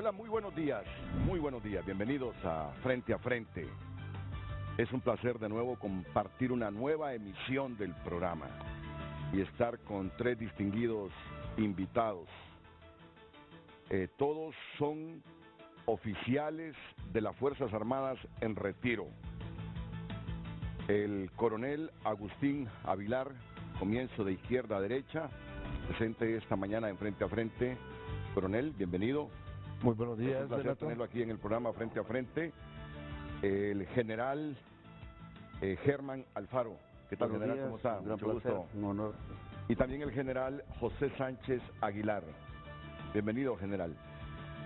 Hola, muy buenos días, bienvenidos a Frente a Frente. Es un placer de nuevo compartir una nueva emisión del programa y estar con tres distinguidos invitados. Todos son oficiales de las Fuerzas Armadas en retiro. El coronel Agustín Avilar, comienzo de izquierda a derecha, presente esta mañana en Frente a Frente. Coronel, bienvenido. Muy buenos días, es un placer tenerlo aquí en el programa Frente a Frente. El general Germán Alfaro. ¿Qué tal, buenos general? días, ¿Cómo está? un gran Mucho placer, gusto. un honor. Y también el general José Sánchez Aguilar. Bienvenido, general.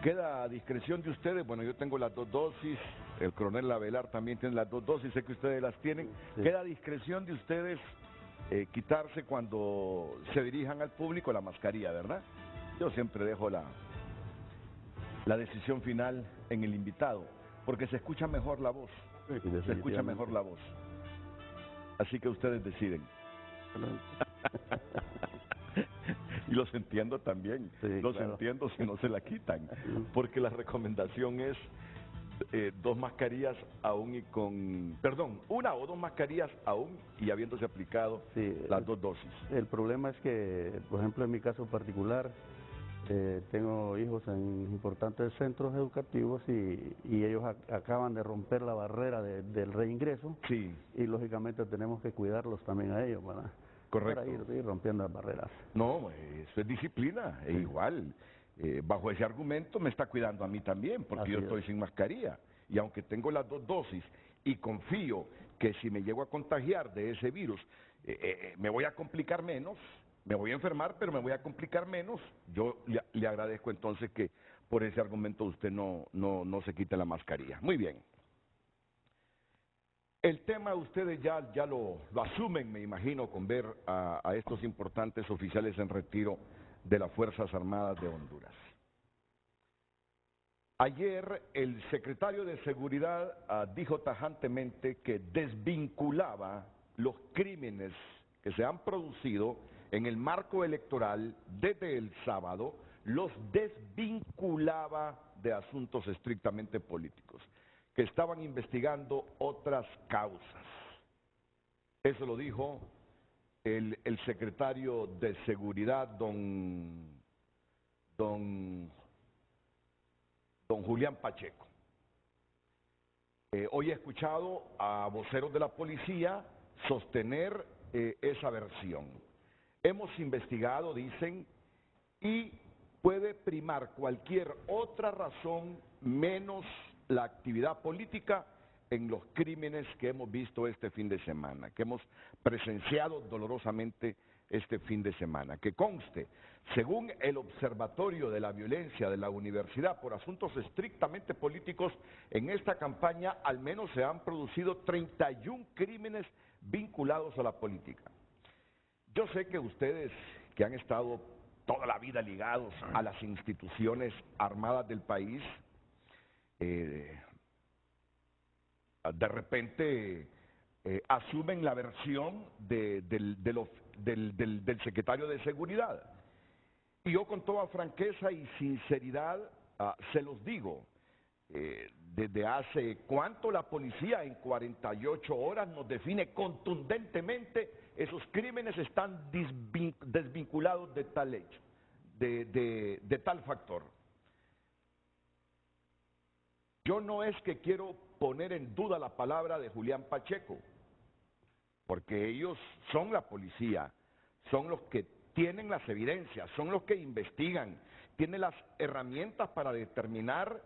Queda a discreción de ustedes, bueno, yo tengo las dos dosis, el coronel Avilar también tiene las dos dosis, sé que ustedes las tienen. Sí. Queda a discreción de ustedes quitarse cuando se dirijan al público la mascarilla, ¿verdad? Yo siempre dejo la decisión final en el invitado, porque se escucha mejor la voz, Sí, se escucha mejor la voz. Así que ustedes deciden. Y los entiendo también, Sí, los claro. entiendo si no se la quitan, porque la recomendación es dos mascarillas aún y con, perdón, una o dos mascarillas aún y habiéndose aplicado Sí, las dos dosis. El problema es que, por ejemplo, en mi caso particular, tengo hijos en importantes centros educativos y ellos acaban de romper la barrera del reingreso. Sí, Y lógicamente tenemos que cuidarlos también a ellos, ¿verdad? correcto. Para ir rompiendo las barreras. No, eso es disciplina, e igual. Bajo ese argumento me está cuidando a mí también, porque Así yo es. estoy sin mascarilla. Y aunque tengo las dos dosis y confío que si me llego a contagiar de ese virus, me voy a complicar menos, me voy a enfermar, pero me voy a complicar menos, yo le agradezco entonces que por ese argumento usted no se quite la mascarilla. Muy bien. El tema ustedes ya lo asumen, me imagino, con ver a estos importantes oficiales en retiro de las Fuerzas Armadas de Honduras. Ayer el secretario de Seguridad dijo tajantemente que desvinculaba los crímenes que se han producido en el marco electoral desde el sábado, los desvinculaba de asuntos estrictamente políticos, que estaban investigando otras causas. Eso lo dijo el secretario de Seguridad, don Julián Pacheco. Hoy he escuchado a voceros de la policía sostener esa versión. Hemos investigado, dicen, y puede primar cualquier otra razón menos la actividad política en los crímenes que hemos visto este fin de semana, que hemos presenciado dolorosamente este fin de semana. Que conste, según el Observatorio de la Violencia de la Universidad por Asuntos Estrictamente Políticos, en esta campaña al menos se han producido 31 crímenes vinculados a la política. Yo sé que ustedes que han estado toda la vida ligados a las instituciones armadas del país, de repente asumen la versión del secretario de Seguridad. Y yo con toda franqueza y sinceridad se los digo, desde hace cuánto la policía en 48 horas nos define contundentemente esos crímenes están desvinculados de tal hecho, de tal factor. Yo no es que quiero poner en duda la palabra de Julián Pacheco, porque ellos son la policía, son los que tienen las evidencias, son los que investigan, tienen las herramientas para determinar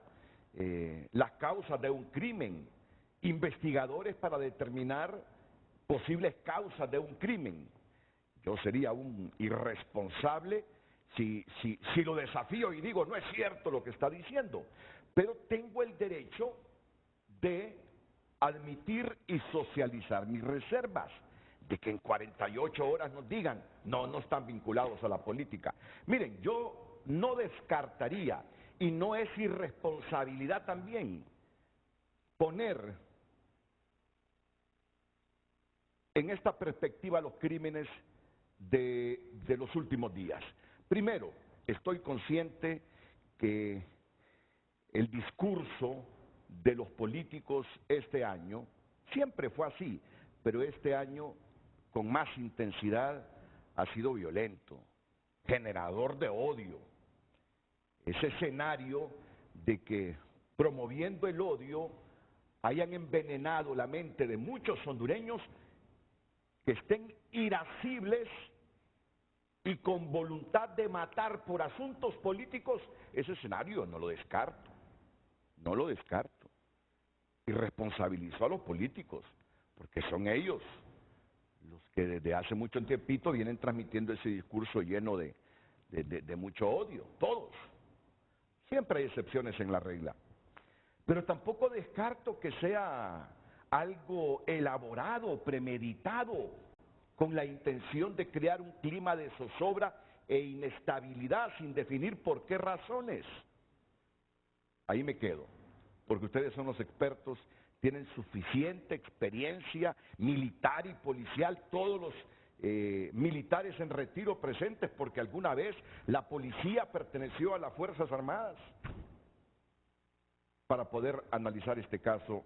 las causas de un crimen, investigadores para determinar posibles causas de un crimen. Yo sería un irresponsable si lo desafío y digo, no es cierto lo que está diciendo, pero tengo el derecho de admitir y socializar mis reservas, de que en 48 horas nos digan, no están vinculados a la política. Miren, yo no descartaría, y no es irresponsabilidad también, poner en esta perspectiva los crímenes de los últimos días. Primero, estoy consciente que el discurso de los políticos este año, siempre fue así, pero este año con más intensidad ha sido violento, generador de odio. Ese escenario de que promoviendo el odio hayan envenenado la mente de muchos hondureños que estén irascibles y con voluntad de matar por asuntos políticos, ese escenario no lo descarto, no lo descarto. Y responsabilizo a los políticos, porque son ellos los que desde hace mucho tiempito vienen transmitiendo ese discurso lleno de mucho odio, todos. Siempre hay excepciones en la regla. Pero tampoco descarto que sea algo elaborado, premeditado, con la intención de crear un clima de zozobra e inestabilidad sin definir por qué razones. Ahí me quedo, porque ustedes son los expertos, tienen suficiente experiencia militar y policial, todos los militares en retiro presentes, porque alguna vez la policía perteneció a las Fuerzas Armadas, para poder analizar este caso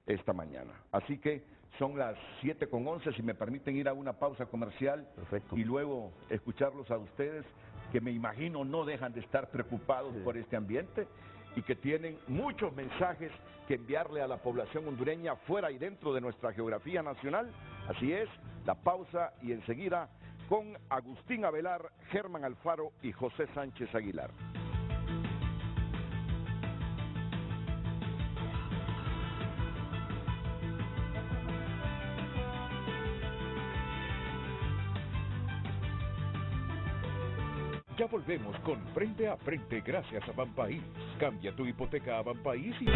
esta mañana. Así que son las 7:11, si me permiten ir a una pausa comercial. Perfecto. Y luego escucharlos a ustedes, que me imagino no dejan de estar preocupados por este ambiente y que tienen muchos mensajes que enviarle a la población hondureña fuera y dentro de nuestra geografía nacional. Así es, la pausa y enseguida con Agustín Avelar, Germán Alfaro y José Sánchez Aguilar. Ya volvemos con Frente a Frente gracias a Banpaís. Cambia tu hipoteca a Banpaís y...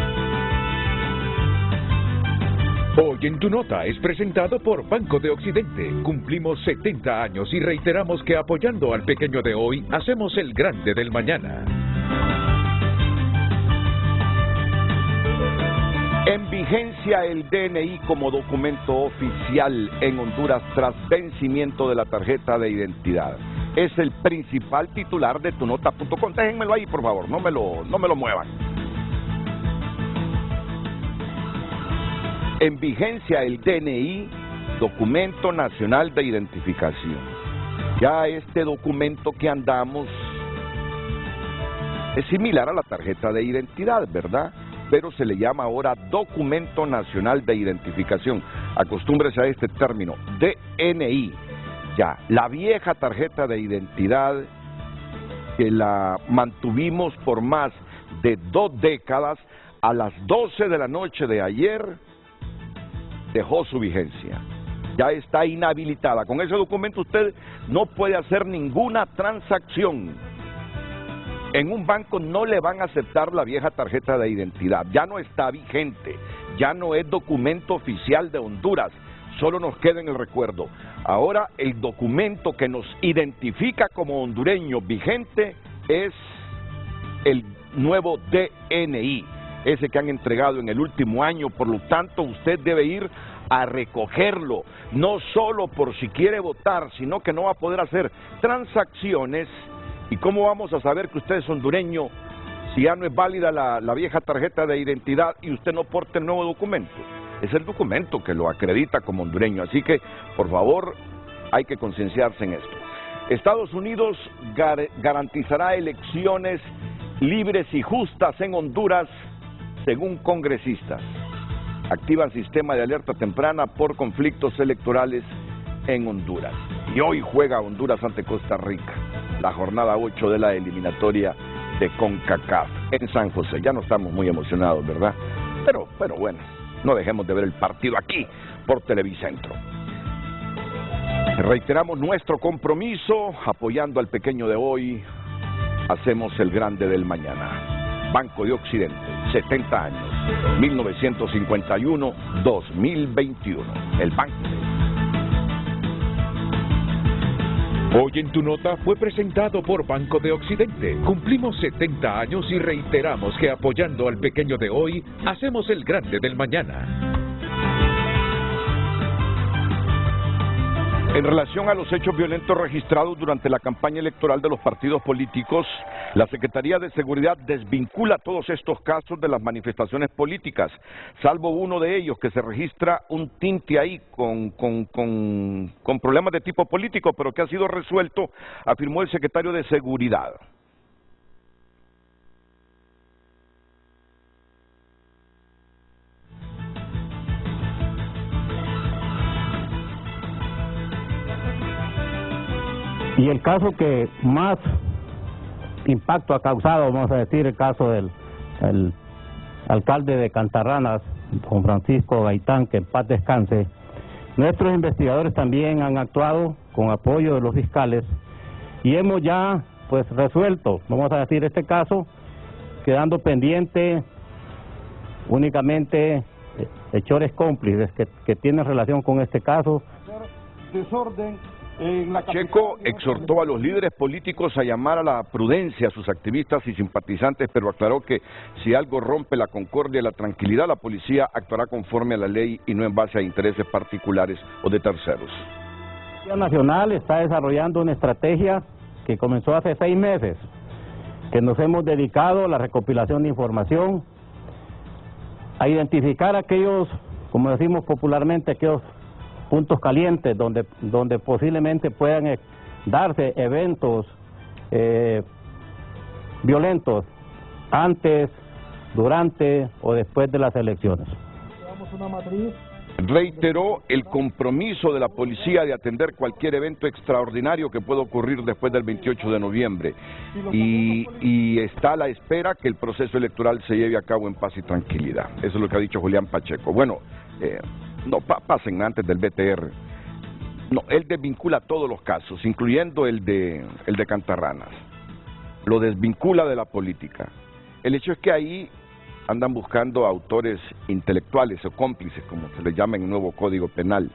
Hoy en Tu Nota es presentado por Banco de Occidente. Cumplimos 70 años y reiteramos que apoyando al pequeño de hoy, hacemos el grande del mañana. En vigencia el DNI como documento oficial en Honduras tras vencimiento de la tarjeta de identidad. Es el principal titular de tunota.com. Déjenmelo ahí, por favor, no me lo muevan. En vigencia el DNI, Documento Nacional de Identificación. Ya este documento que andamos es similar a la tarjeta de identidad, ¿verdad? Pero se le llama ahora Documento Nacional de Identificación. Acostúmbrese a este término, DNI. Ya, la vieja tarjeta de identidad que la mantuvimos por más de 2 décadas, a las 12 de la noche de ayer dejó su vigencia. Ya está inhabilitada. Con ese documento usted no puede hacer ninguna transacción. En un banco no le van a aceptar la vieja tarjeta de identidad. Ya no está vigente, ya no es documento oficial de Honduras. Solo nos queda en el recuerdo. Ahora el documento que nos identifica como hondureños vigente es el nuevo DNI, ese que han entregado en el último año. Por lo tanto, usted debe ir a recogerlo, no solo por si quiere votar, sino que no va a poder hacer transacciones. ¿Y cómo vamos a saber que usted es hondureño si ya no es válida la vieja tarjeta de identidad y usted no porta el nuevo documento? Es el documento que lo acredita como hondureño. Así que, por favor, hay que concienciarse en esto. Estados Unidos garantizará elecciones libres y justas en Honduras, según congresistas. Activan sistema de alerta temprana por conflictos electorales en Honduras. Y hoy juega Honduras ante Costa Rica, la jornada 8 de la eliminatoria de CONCACAF en San José. Ya no estamos muy emocionados, ¿verdad? Pero bueno. No dejemos de ver el partido aquí por Televicentro. Reiteramos nuestro compromiso apoyando al pequeño de hoy. Hacemos el grande del mañana. Banco de Occidente, 70 años, 1951-2021. El banco. Hoy en Tu Nota fue presentado por Banco de Occidente. Cumplimos 70 años y reiteramos que apoyando al pequeño de hoy, hacemos el grande del mañana. En relación a los hechos violentos registrados durante la campaña electoral de los partidos políticos, la Secretaría de Seguridad desvincula todos estos casos de las manifestaciones políticas, salvo uno de ellos que se registra un tinte ahí con problemas de tipo político, pero que ha sido resuelto, afirmó el secretario de Seguridad. Y el caso que más impacto ha causado, vamos a decir, el caso del alcalde de Cantarranas, don Francisco Gaitán, que en paz descanse. Nuestros investigadores también han actuado con apoyo de los fiscales y hemos ya pues resuelto, vamos a decir, este caso, quedando pendiente únicamente hechores cómplices que tienen relación con este caso. Desorden. Pacheco exhortó a los líderes políticos a llamar a la prudencia a sus activistas y simpatizantes, pero aclaró que si algo rompe la concordia y la tranquilidad, la policía actuará conforme a la ley y no en base a intereses particulares o de terceros. La Policía Nacional está desarrollando una estrategia que comenzó hace 6 meses, que nos hemos dedicado a la recopilación de información, a identificar aquellos, como decimos popularmente, aquellos puntos calientes donde posiblemente puedan darse eventos violentos antes, durante o después de las elecciones. Reiteró el compromiso de la policía de atender cualquier evento extraordinario que pueda ocurrir después del 28 de noviembre y está a la espera que el proceso electoral se lleve a cabo en paz y tranquilidad. Eso es lo que ha dicho Julián Pacheco. Bueno, no pasen antes del BTR. No, él desvincula todos los casos, incluyendo el de Cantarranas. Lo desvincula de la política. El hecho es que ahí andan buscando autores intelectuales o cómplices, como se les llama en el nuevo Código Penal.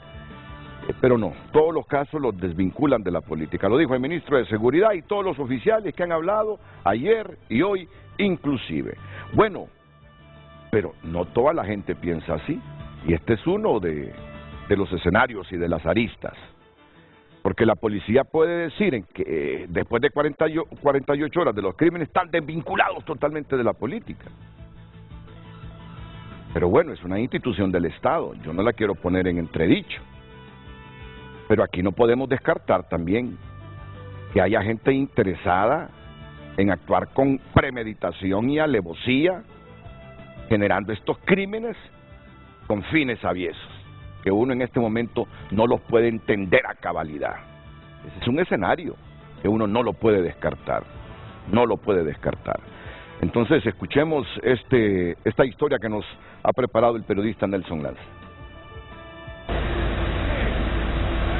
Pero no, todos los casos los desvinculan de la política. Lo dijo el ministro de Seguridad y todos los oficiales que han hablado ayer y hoy inclusive. Bueno, pero no toda la gente piensa así. Y este es uno de los escenarios y de las aristas. Porque la policía puede decir que después de 48 horas de los crímenes están desvinculados totalmente de la política. Pero bueno, es una institución del Estado, yo no la quiero poner en entredicho. Pero aquí no podemos descartar también que haya gente interesada en actuar con premeditación y alevosía, generando estos crímenes con fines aviesos, que uno en este momento no los puede entender a cabalidad. Ese es un escenario que uno no lo puede descartar, no lo puede descartar. Entonces escuchemos esta historia que nos ha preparado el periodista Nelson Lanz.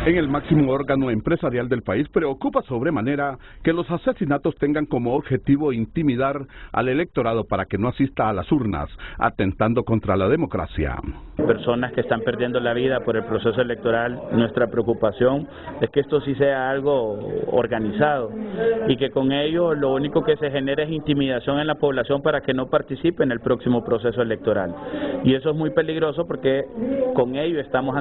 En el máximo órgano empresarial del país preocupa sobremanera que los asesinatos tengan como objetivo intimidar al electorado para que no asista a las urnas, atentando contra la democracia. Personas que están perdiendo la vida por el proceso electoral, nuestra preocupación es que esto sí sea algo organizado y que con ello lo único que se genera es intimidación en la población para que no participe en el próximo proceso electoral. Y eso es muy peligroso porque con ello estamos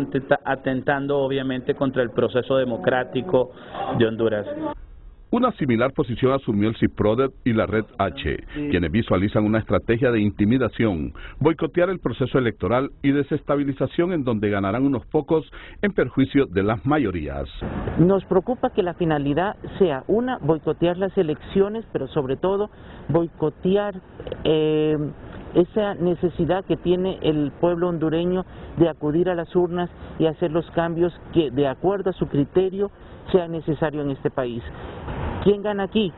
atentando obviamente contra el proceso democrático de Honduras. Una similar posición asumió el CIPRODET y la Red H, quienes visualizan una estrategia de intimidación, boicotear el proceso electoral y desestabilización en donde ganarán unos pocos en perjuicio de las mayorías. Nos preocupa que la finalidad sea, una, boicotear las elecciones, pero sobre todo boicotear esa necesidad que tiene el pueblo hondureño de acudir a las urnas y hacer los cambios que de acuerdo a su criterio sea necesario en este país. ¿Quién gana aquí?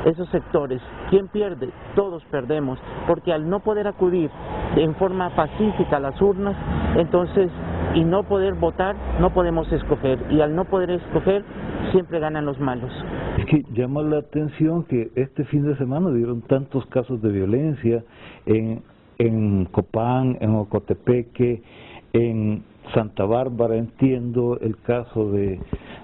Esos sectores. ¿Quién pierde? Todos perdemos, porque al no poder acudir en forma pacífica a las urnas, entonces, y no poder votar, no podemos escoger, y al no poder escoger, siempre ganan los malos. Es que llama la atención que este fin de semana dieron tantos casos de violencia en Copán, en Ocotepeque, en Santa Bárbara, entiendo el caso de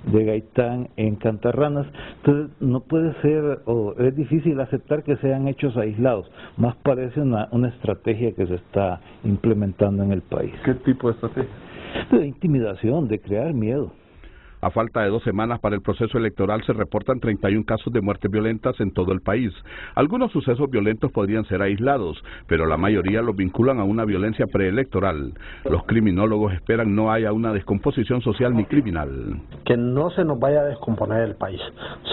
Gaitán en Cantarranas. Entonces no puede ser, o es difícil aceptar que sean hechos aislados, más parece una estrategia que se está implementando en el país. ¿Qué tipo de estrategia? De intimidación, de crear miedo. A falta de 2 semanas para el proceso electoral se reportan 31 casos de muertes violentas en todo el país. Algunos sucesos violentos podrían ser aislados, pero la mayoría los vinculan a una violencia preelectoral. Los criminólogos esperan no haya una descomposición social ni criminal. Que no se nos vaya a descomponer el país.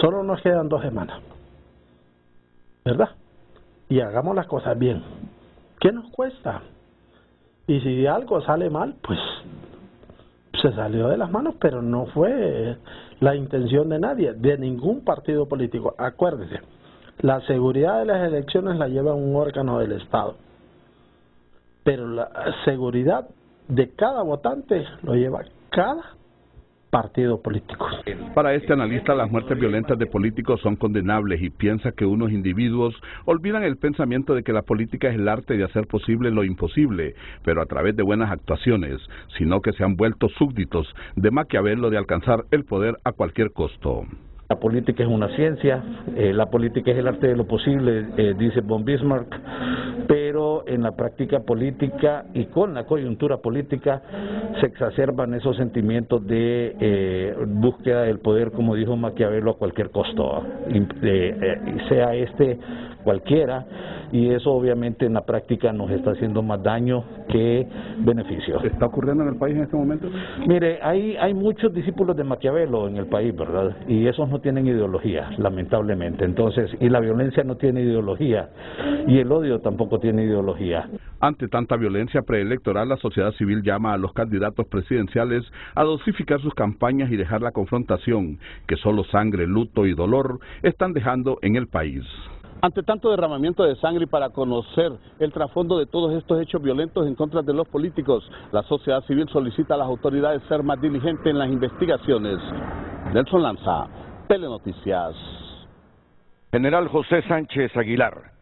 Solo nos quedan 2 semanas, ¿verdad? Y hagamos las cosas bien. ¿Qué nos cuesta? Y si algo sale mal, pues se salió de las manos, pero no fue la intención de nadie, de ningún partido político. Acuérdese, la seguridad de las elecciones la lleva un órgano del Estado, pero la seguridad de cada votante lo lleva cada partido político. Para este analista, las muertes violentas de políticos son condenables y piensa que unos individuos olvidan el pensamiento de que la política es el arte de hacer posible lo imposible, pero a través de buenas actuaciones, sino que se han vuelto súbditos de Maquiavelo de alcanzar el poder a cualquier costo. La política es una ciencia, la política es el arte de lo posible, dice von Bismarck, pero en la práctica política y con la coyuntura política se exacerban esos sentimientos de búsqueda del poder, como dijo Maquiavelo, a cualquier costo, sea cualquiera, y eso obviamente en la práctica nos está haciendo más daño que beneficio. ¿Está ocurriendo en el país en este momento? Mire, hay muchos discípulos de Maquiavelo en el país, ¿verdad? Y esos no tienen ideología, lamentablemente. Entonces, y la violencia no tiene ideología, y el odio tampoco tiene ideología. Ante tanta violencia preelectoral, la sociedad civil llama a los candidatos presidenciales a dosificar sus campañas y dejar la confrontación que solo sangre, luto y dolor están dejando en el país. Ante tanto derramamiento de sangre y para conocer el trasfondo de todos estos hechos violentos en contra de los políticos, la sociedad civil solicita a las autoridades ser más diligentes en las investigaciones. Nelson Lanza, Telenoticias. General José Sánchez Aguilar,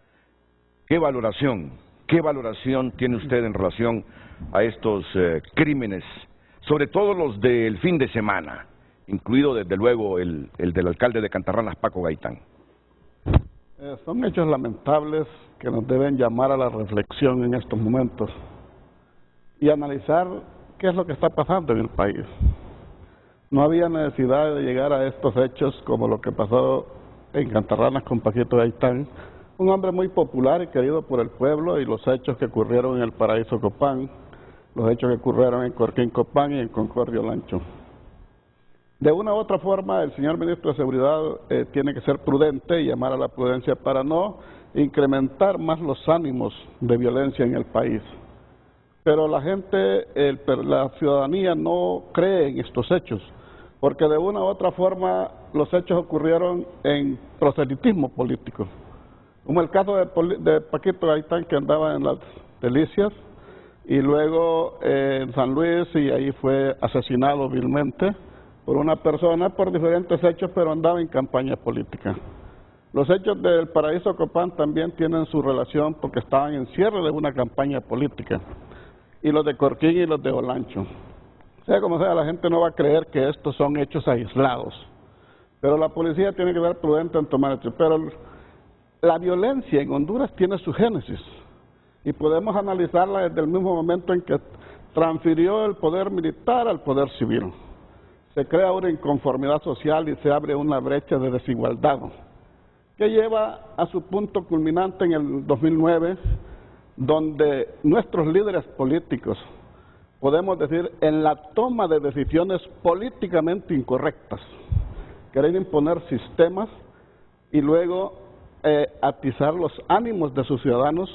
¿qué valoración tiene usted en relación a estos crímenes, sobre todo los del fin de semana, incluido desde luego el del alcalde de Cantarranas, Paco Gaitán? Son hechos lamentables que nos deben llamar a la reflexión en estos momentos y analizar qué es lo que está pasando en el país. No había necesidad de llegar a estos hechos como lo que pasó en Cantarranas con Paquito Gaitán, un hombre muy popular y querido por el pueblo, y los hechos que ocurrieron en el Paraíso Copán, los hechos que ocurrieron en Corquín Copán y en Concordia Olancho. De una u otra forma, el señor ministro de Seguridad tiene que ser prudente y llamar a la prudencia para no incrementar más los ánimos de violencia en el país. Pero la gente, la ciudadanía no cree en estos hechos, porque de una u otra forma los hechos ocurrieron en proselitismo político, como el caso de Paquito Gaitán, que andaba en las Delicias, y luego en San Luis, y ahí fue asesinado vilmente por una persona por diferentes hechos, pero andaba en campaña política. Los hechos del Paraíso Copán también tienen su relación porque estaban en cierre de una campaña política, y los de Corquín y los de Olancho. Sea como sea, la gente no va a creer que estos son hechos aislados, pero la policía tiene que ser prudente en tomar hechos. Pero la violencia en Honduras tiene su génesis, y podemos analizarla desde el mismo momento en que transfirió el poder militar al poder civil. Se crea una inconformidad social y se abre una brecha de desigualdad que lleva a su punto culminante en el 2009, donde nuestros líderes políticos, podemos decir, en la toma de decisiones políticamente incorrectas, quieren imponer sistemas y luego atizar los ánimos de sus ciudadanos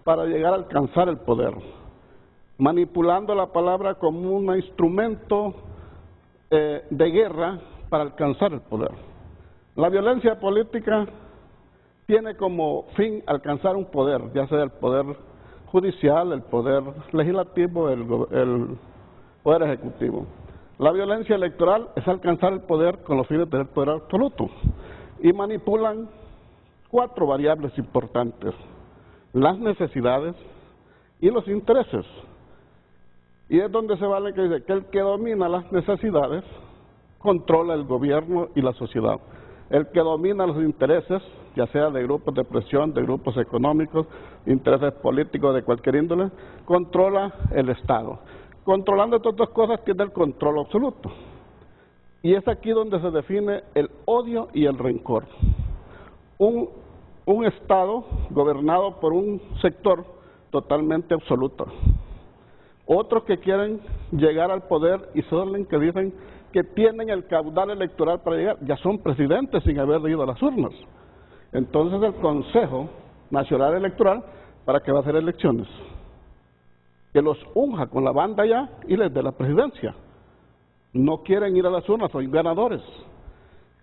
para llegar a alcanzar el poder, manipulando la palabra como un instrumento de guerra para alcanzar el poder. La violencia política tiene como fin alcanzar un poder, ya sea el poder judicial, el poder legislativo, el poder ejecutivo. La violencia electoral es alcanzar el poder con los fines del poder absoluto, y manipulan 4 variables importantes: las necesidades y los intereses. Y es donde se vale que dice que el que domina las necesidades controla el gobierno y la sociedad. El que domina los intereses, ya sea de grupos de presión, de grupos económicos, intereses políticos de cualquier índole, controla el Estado. Controlando estas 2 cosas tiene el control absoluto. Y es aquí donde se define el odio y el rencor. Un Estado gobernado por un sector totalmente absoluto. Otros que quieren llegar al poder y son que dicen que tienen el caudal electoral para llegar, ya son presidentes sin haber ido a las urnas. Entonces el Consejo Nacional Electoral, ¿para qué va a hacer elecciones? Que los unja con la banda ya y les dé la presidencia. No quieren ir a las urnas, son ganadores.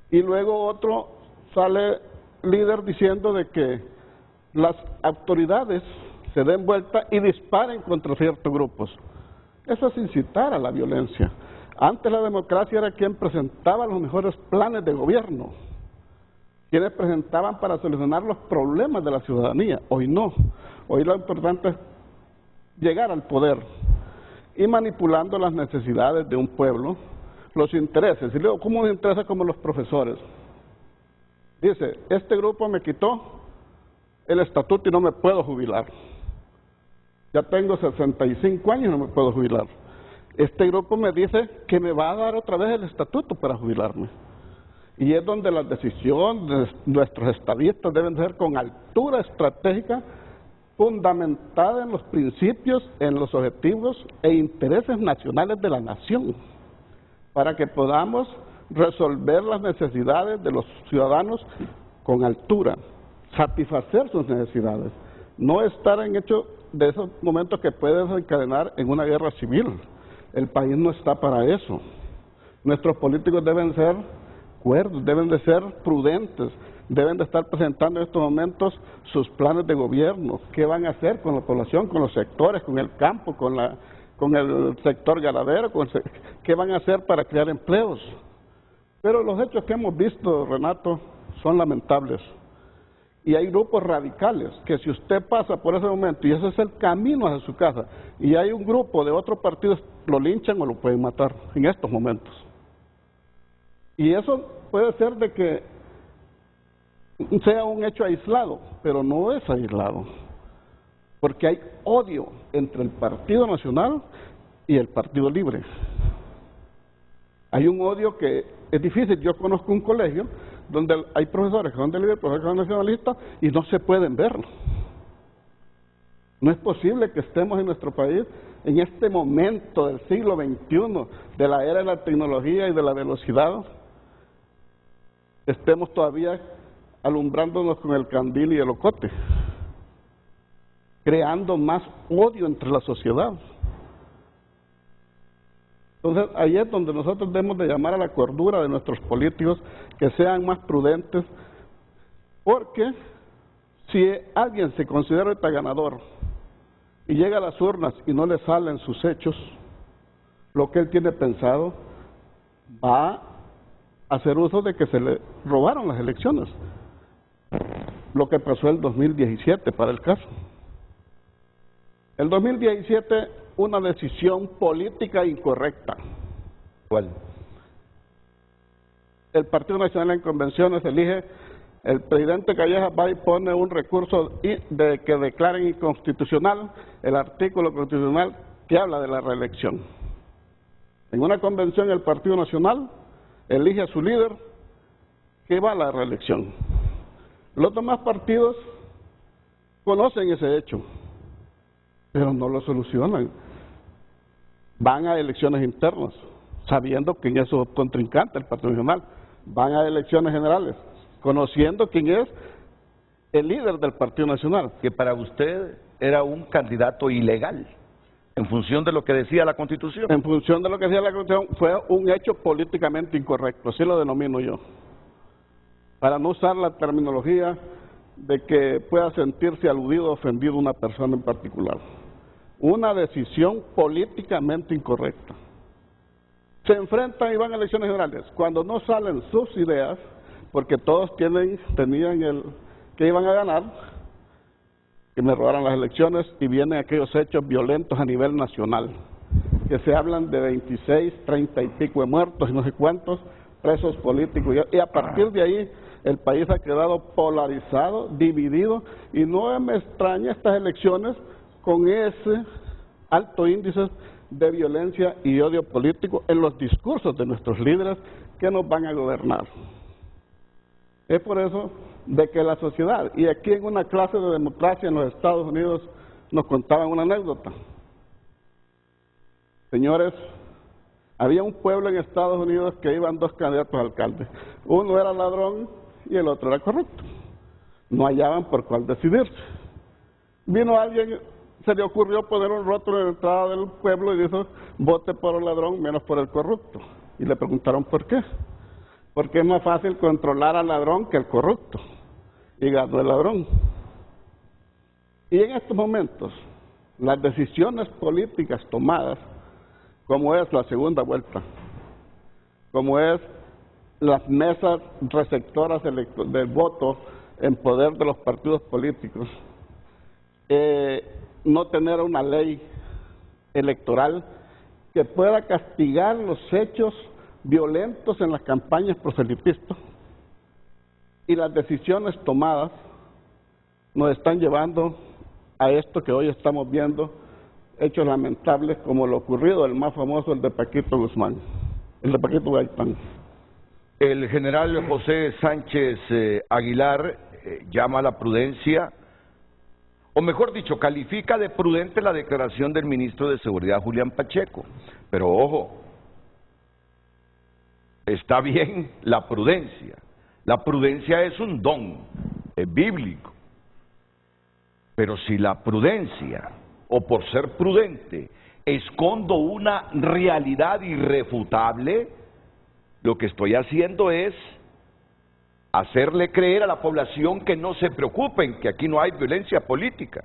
Y luego otro sale líder diciendo de que las autoridades se den vuelta y disparen contra ciertos grupos. Eso es incitar a la violencia. Antes la democracia era quien presentaba los mejores planes de gobierno, quienes presentaban para solucionar los problemas de la ciudadanía. Hoy no. Hoy lo importante es llegar al poder y manipulando las necesidades de un pueblo, los intereses. Y luego, ¿cómo nos interesa como los profesores? Dice, este grupo me quitó el estatuto y no me puedo jubilar. Ya tengo 65 años y no me puedo jubilar. Este grupo me dice que me va a dar otra vez el estatuto para jubilarme. Y es donde las decisiones de nuestros estadistas deben ser con altura estratégica, fundamentada en los principios, en los objetivos e intereses nacionales de la nación, para que podamos resolver las necesidades de los ciudadanos con altura, satisfacer sus necesidades, no estar en hecho de esos momentos que pueden desencadenar en una guerra civil. El país no está para eso. Nuestros políticos deben ser cuerdos, deben de ser prudentes, deben de estar presentando en estos momentos sus planes de gobierno, qué van a hacer con la población, con los sectores, con el campo, con el sector ganadero, qué van a hacer para crear empleos. Pero los hechos que hemos visto, Renato, son lamentables. Y hay grupos radicales que si usted pasa por ese momento y ese es el camino hacia su casa y hay un grupo de otros partidos, lo linchan o lo pueden matar en estos momentos. Y eso puede ser de que sea un hecho aislado, pero no es aislado, porque hay odio entre el Partido Nacional y el Partido Libre. Hay un odio que es difícil. Yo conozco un colegio donde hay profesores que son de Libre, profesores que son nacionalistas y no se pueden ver. No es posible que estemos en nuestro país en este momento del siglo XXI, de la era de la tecnología y de la velocidad, estemos todavía alumbrándonos con el candil y el ocote, creando más odio entre la sociedad. Entonces, ahí es donde nosotros debemos de llamar a la cordura de nuestros políticos, que sean más prudentes, porque si alguien se considera ahorita ganador y llega a las urnas y no le salen sus hechos, lo que él tiene pensado, va a hacer uso de que se le robaron las elecciones. Lo que pasó el 2017 para el caso. El 2017, una decisión política incorrecta. ¿Cuál? El Partido Nacional en convenciones elige, el presidente Calleja va y pone un recurso de que declaren inconstitucional el artículo constitucional que habla de la reelección. En una convención el Partido Nacional elige a su líder que va a la reelección. Los demás partidos conocen ese hecho, pero no lo solucionan. Van a elecciones internas, sabiendo quién es su contrincante, el Partido Nacional. Van a elecciones generales, conociendo quién es el líder del Partido Nacional. Que para usted era un candidato ilegal, en función de lo que decía la Constitución. En función de lo que decía la Constitución, fue un hecho políticamente incorrecto, así lo denomino yo. Para no usar la terminología de que pueda sentirse aludido o ofendido una persona en particular. Una decisión políticamente incorrecta. Se enfrentan y van a elecciones generales. Cuando no salen sus ideas, porque todos tenían que iban a ganar, que me robaron las elecciones, y vienen aquellos hechos violentos a nivel nacional, que se hablan de 26, 30 y pico de muertos y no sé cuántos presos políticos, y a partir de ahí el país ha quedado polarizado, dividido, y no me extraña estas elecciones con ese alto índice de violencia y odio político en los discursos de nuestros líderes que nos van a gobernar. Es por eso de que la sociedad, y aquí en una clase de democracia en los Estados Unidos nos contaban una anécdota. Señores, había un pueblo en Estados Unidos que iban dos candidatos a alcalde. Uno era ladrón y el otro era corrupto. No hallaban por cuál decidirse. Vino alguien, se le ocurrió poner un rótulo en la entrada del pueblo y dijo, vote por el ladrón menos por el corrupto. Y le preguntaron por qué. Porque es más fácil controlar al ladrón que al corrupto. Y ganó el ladrón. Y en estos momentos, las decisiones políticas tomadas, como es la segunda vuelta, como es las mesas receptoras del voto en poder de los partidos políticos, no tener una ley electoral que pueda castigar los hechos violentos en las campañas proselitistas, y las decisiones tomadas nos están llevando a esto que hoy estamos viendo, hechos lamentables como lo ocurrido, el más famoso, el de Paquito Guzmán, el de Paquito Gaitán. El general José Sánchez Aguilar llama a la prudencia, o mejor dicho, califica de prudente la declaración del ministro de Seguridad, Julián Pacheco. Pero ojo, está bien la prudencia. La prudencia es un don, es bíblico. Pero si la prudencia, o por ser prudente, escondo una realidad irrefutable, lo que estoy haciendo es hacerle creer a la población que no se preocupen, que aquí no hay violencia política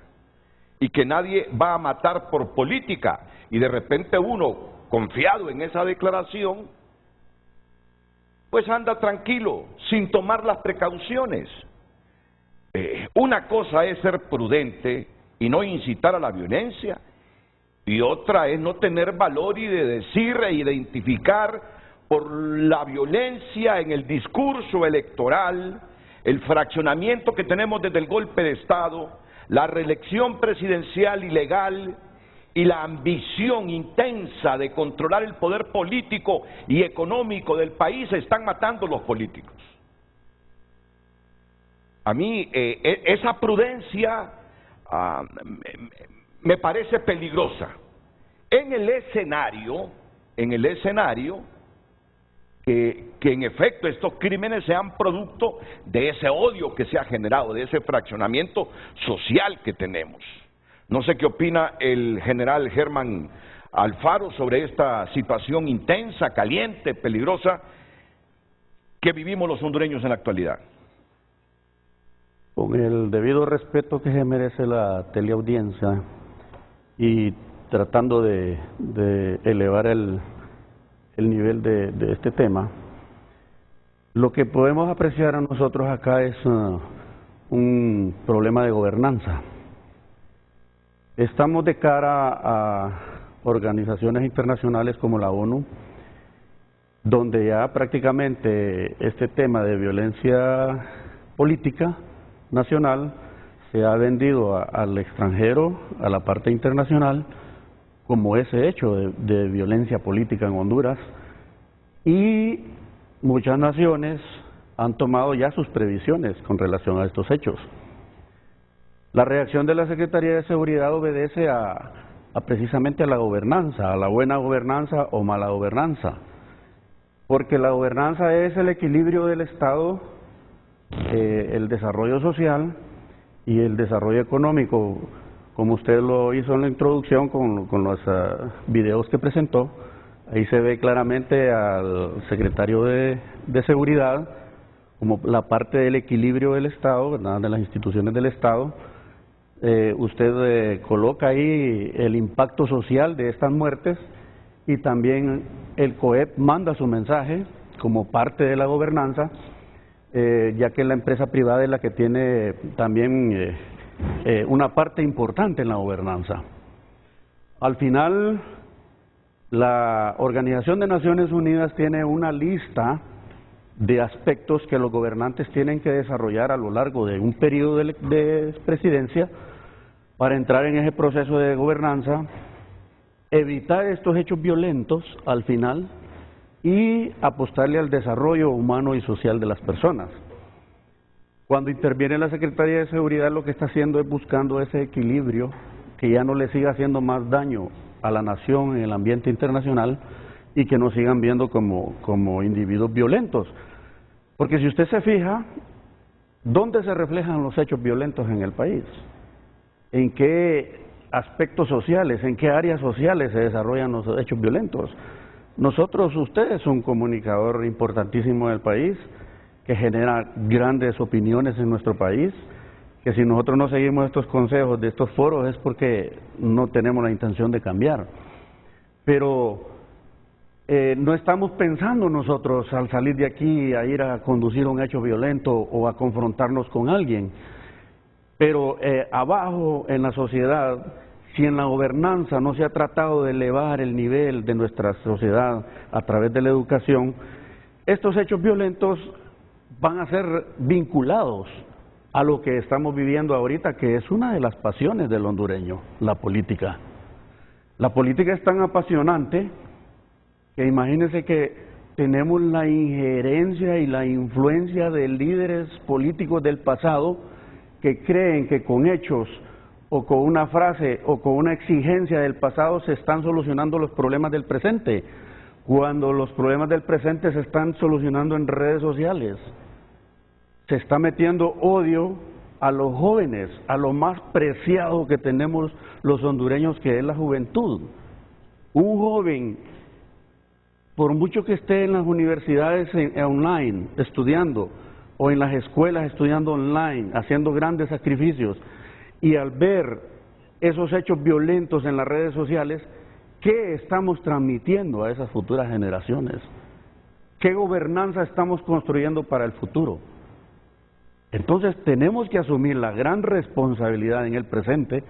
y que nadie va a matar por política. Y de repente uno, confiado en esa declaración, pues anda tranquilo, sin tomar las precauciones. Una cosa es ser prudente y no incitar a la violencia, y otra es no tener valor y de decir e identificar por la violencia en el discurso electoral, el fraccionamiento que tenemos desde el golpe de Estado, la reelección presidencial ilegal y la ambición intensa de controlar el poder político y económico del país. Están matando los políticos. A mí esa prudencia me parece peligrosa. En el escenario que en efecto estos crímenes sean producto de ese odio que se ha generado, de ese fraccionamiento social que tenemos. No sé qué opina el general Germán Alfaro sobre esta situación intensa, caliente, peligrosa que vivimos los hondureños en la actualidad. Con el debido respeto que se merece la teleaudiencia y tratando de elevar el nivel de este tema, lo que podemos apreciar a nosotros acá es un problema de gobernanza. Estamos de cara a organizaciones internacionales como la ONU, donde ya prácticamente este tema de violencia política nacional se ha vendido al extranjero, a la parte internacional, como ese hecho de violencia política en Honduras, y muchas naciones han tomado ya sus previsiones con relación a estos hechos. La reacción de la Secretaría de Seguridad obedece a precisamente a la gobernanza, a la buena gobernanza o mala gobernanza, porque la gobernanza es el equilibrio del Estado, el desarrollo social y el desarrollo económico, como usted lo hizo en la introducción con los videos que presentó. Ahí se ve claramente al secretario de Seguridad como la parte del equilibrio del Estado, ¿verdad?, de las instituciones del Estado. Usted coloca ahí el impacto social de estas muertes, y también el COEP manda su mensaje como parte de la gobernanza, ya que la empresa privada es la que tiene también una parte importante en la gobernanza. Al final, la Organización de Naciones Unidas tiene una lista de aspectos que los gobernantes tienen que desarrollar a lo largo de un periodo de presidencia para entrar en ese proceso de gobernanza, evitar estos hechos violentos al final y apostarle al desarrollo humano y social de las personas. Cuando interviene la Secretaría de Seguridad, lo que está haciendo es buscando ese equilibrio que ya no le siga haciendo más daño a la nación en el ambiente internacional y que nos sigan viendo como individuos violentos. Porque si usted se fija, ¿dónde se reflejan los hechos violentos en el país? ¿En qué aspectos sociales, en qué áreas sociales se desarrollan los hechos violentos? Usted es un comunicador importantísimo del país, que genera grandes opiniones en nuestro país, que si nosotros no seguimos estos consejos de estos foros es porque no tenemos la intención de cambiar. Pero no estamos pensando nosotros al salir de aquí a ir a conducir un hecho violento o a confrontarnos con alguien. Pero abajo en la sociedad, si en la gobernanza no se ha tratado de elevar el nivel de nuestra sociedad a través de la educación, estos hechos violentos van a ser vinculados a lo que estamos viviendo ahorita, que es una de las pasiones del hondureño, la política. La política es tan apasionante que imagínense que tenemos la injerencia y la influencia de líderes políticos del pasado que creen que con hechos o con una frase o con una exigencia del pasado se están solucionando los problemas del presente, cuando los problemas del presente se están solucionando en redes sociales. Se está metiendo odio a los jóvenes, a lo más preciado que tenemos los hondureños, que es la juventud. Un joven, por mucho que esté en las universidades online estudiando, o en las escuelas estudiando online, haciendo grandes sacrificios, y al ver esos hechos violentos en las redes sociales, ¿qué estamos transmitiendo a esas futuras generaciones? ¿Qué gobernanza estamos construyendo para el futuro? Entonces tenemos que asumir la gran responsabilidad en el presente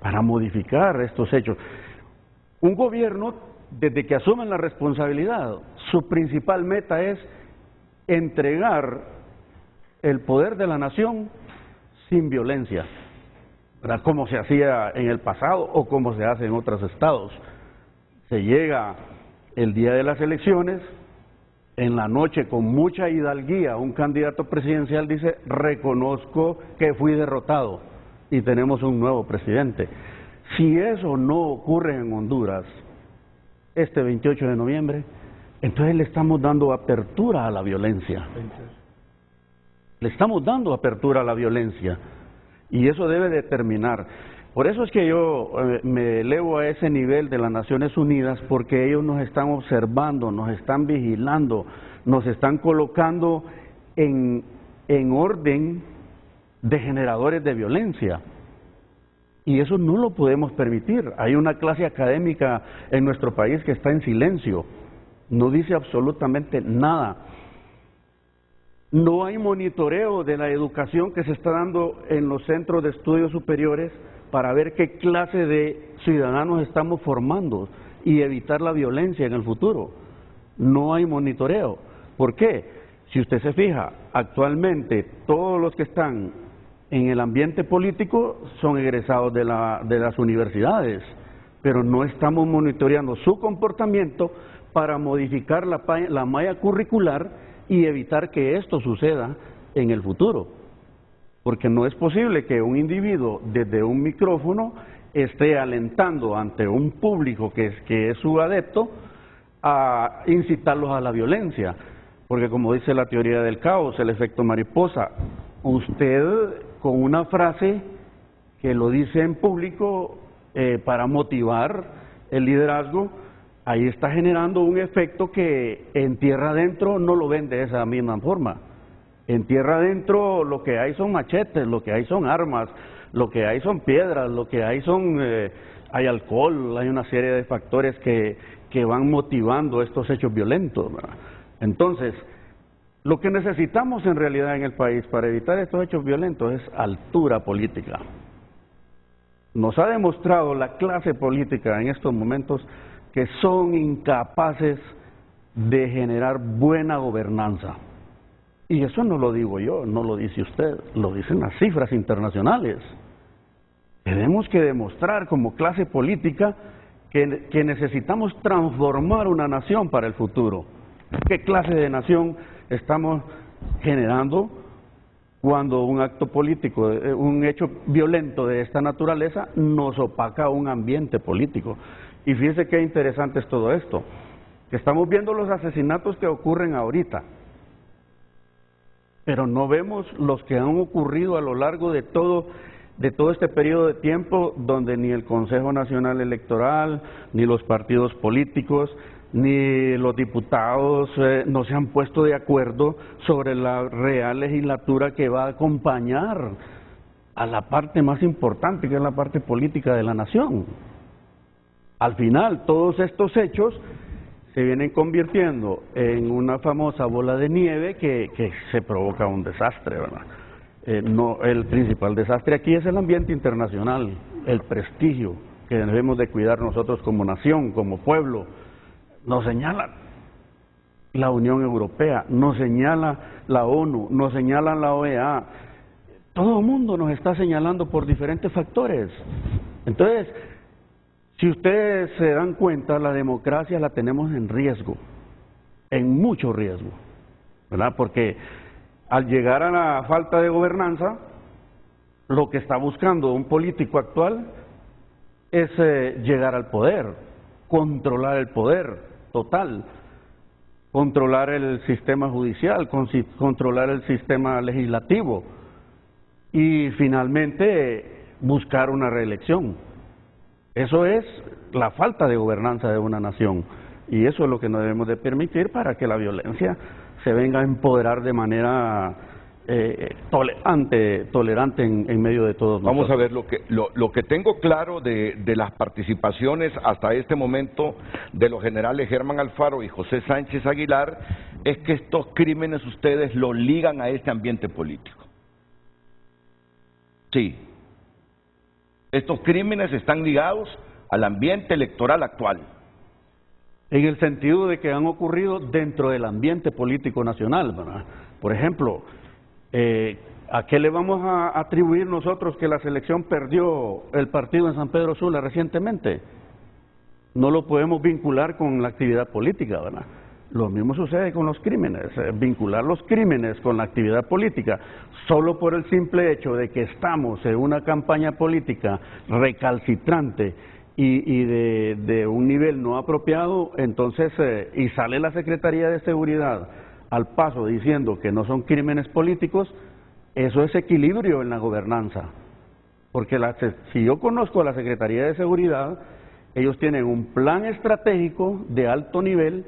para modificar estos hechos. Un gobierno, desde que asumen la responsabilidad, su principal meta es entregar el poder de la nación sin violencia, ¿verdad? Como se hacía en el pasado o como se hace en otros estados. Se llega el día de las elecciones, en la noche con mucha hidalguía, un candidato presidencial dice: reconozco que fui derrotado y tenemos un nuevo presidente. Si eso no ocurre en Honduras este 28 de noviembre, entonces le estamos dando apertura a la violencia. Le estamos dando apertura a la violencia y eso debe de terminar. Por eso es que yo me elevo a ese nivel de las Naciones Unidas, porque ellos nos están observando, nos están vigilando, nos están colocando en orden de generadores de violencia. Y eso no lo podemos permitir. Hay una clase académica en nuestro país que está en silencio, no dice absolutamente nada. No hay monitoreo de la educación que se está dando en los centros de estudios superiores para ver qué clase de ciudadanos estamos formando y evitar la violencia en el futuro. No hay monitoreo. ¿Por qué? Si usted se fija, actualmente todos los que están en el ambiente político son egresados de las universidades, pero no estamos monitoreando su comportamiento para modificar la malla curricular y evitar que esto suceda en el futuro. Porque no es posible que un individuo desde un micrófono esté alentando ante un público que es su adepto a incitarlos a la violencia. Porque como dice la teoría del caos, el efecto mariposa, usted con una frase que lo dice en público para motivar el liderazgo, ahí está generando un efecto que en tierra adentro no lo ven de esa misma forma. En tierra adentro lo que hay son machetes, lo que hay son armas, lo que hay son piedras, lo que hay hay alcohol, hay una serie de factores que van motivando estos hechos violentos, ¿verdad? Entonces, lo que necesitamos en realidad en el país para evitar estos hechos violentos es altura política. Nos ha demostrado la clase política en estos momentos que son incapaces de generar buena gobernanza. Y eso no lo digo yo, no lo dice usted, lo dicen las cifras internacionales. Tenemos que demostrar como clase política que necesitamos transformar una nación para el futuro. ¿Qué clase de nación estamos generando cuando un acto político, un hecho violento de esta naturaleza nos opaca un ambiente político? Y fíjense qué interesante es todo esto, que estamos viendo los asesinatos que ocurren ahorita, pero no vemos los que han ocurrido a lo largo de todo este periodo de tiempo, donde ni el Consejo Nacional Electoral, ni los partidos políticos, ni los diputados no se han puesto de acuerdo sobre la real legislatura que va a acompañar a la parte más importante, que es la parte política de la nación. Al final, todos estos hechos se vienen convirtiendo en una famosa bola de nieve que se provoca un desastre, ¿verdad? El principal desastre aquí es el ambiente internacional, el prestigio que debemos de cuidar nosotros como nación, como pueblo. Nos señala la Unión Europea, nos señala la ONU, nos señala la OEA. Todo el mundo nos está señalando por diferentes factores. Entonces, si ustedes se dan cuenta, la democracia la tenemos en riesgo, en mucho riesgo, ¿verdad? Porque al llegar a la falta de gobernanza, lo que está buscando un político actual es llegar al poder, controlar el poder total, controlar el sistema judicial, controlar el sistema legislativo y finalmente buscar una reelección. Eso es la falta de gobernanza de una nación y eso es lo que no debemos de permitir para que la violencia se venga a empoderar de manera tolerante en medio de todos nosotros. Vamos a ver, lo que tengo claro de las participaciones hasta este momento de los generales Germán Alfaro y José Sánchez Aguilar es que estos crímenes ustedes los ligan a este ambiente político. Sí, estos crímenes están ligados al ambiente electoral actual. En el sentido de que han ocurrido dentro del ambiente político nacional, ¿verdad? Por ejemplo, ¿a qué le vamos a atribuir nosotros que la selección perdió el partido en San Pedro Sula recientemente? No lo podemos vincular con la actividad política, ¿verdad? Lo mismo sucede con los crímenes, vincular los crímenes con la actividad política, solo por el simple hecho de que estamos en una campaña política recalcitrante y de un nivel no apropiado, entonces, y sale la Secretaría de Seguridad al paso diciendo que no son crímenes políticos, eso es equilibrio en la gobernanza. Porque si yo conozco a la Secretaría de Seguridad, ellos tienen un plan estratégico de alto nivel,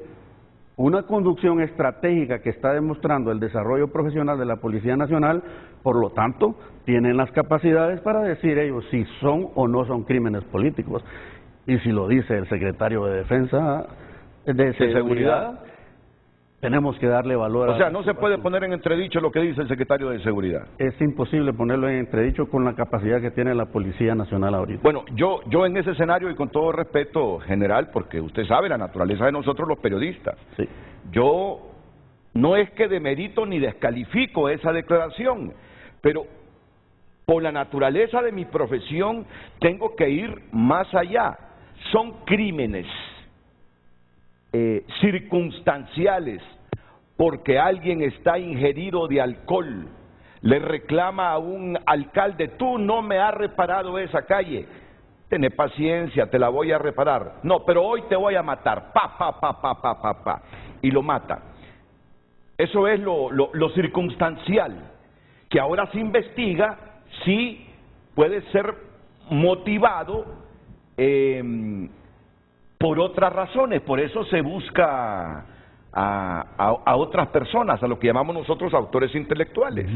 una conducción estratégica que está demostrando el desarrollo profesional de la Policía Nacional, por lo tanto, tienen las capacidades para decir ellos si son o no son crímenes políticos. Y si lo dice el secretario de Defensa, de Seguridad, tenemos que darle valor. O sea, no se puede poner en entredicho lo que dice el secretario de Seguridad. Es imposible ponerlo en entredicho con la capacidad que tiene la Policía Nacional ahorita. Bueno, yo en ese escenario, y con todo respeto general, porque usted sabe la naturaleza de nosotros los periodistas, sí. Yo no es que demerito ni descalifico esa declaración, pero por la naturaleza de mi profesión tengo que ir más allá. Son crímenes circunstanciales, porque alguien está ingerido de alcohol, le reclama a un alcalde, tú no me has reparado esa calle, tené paciencia, te la voy a reparar, no, pero hoy te voy a matar, y lo mata. Eso es lo circunstancial, que ahora se investiga si puede ser motivado por otras razones, por eso se busca a otras personas, a lo que llamamos nosotros autores intelectuales.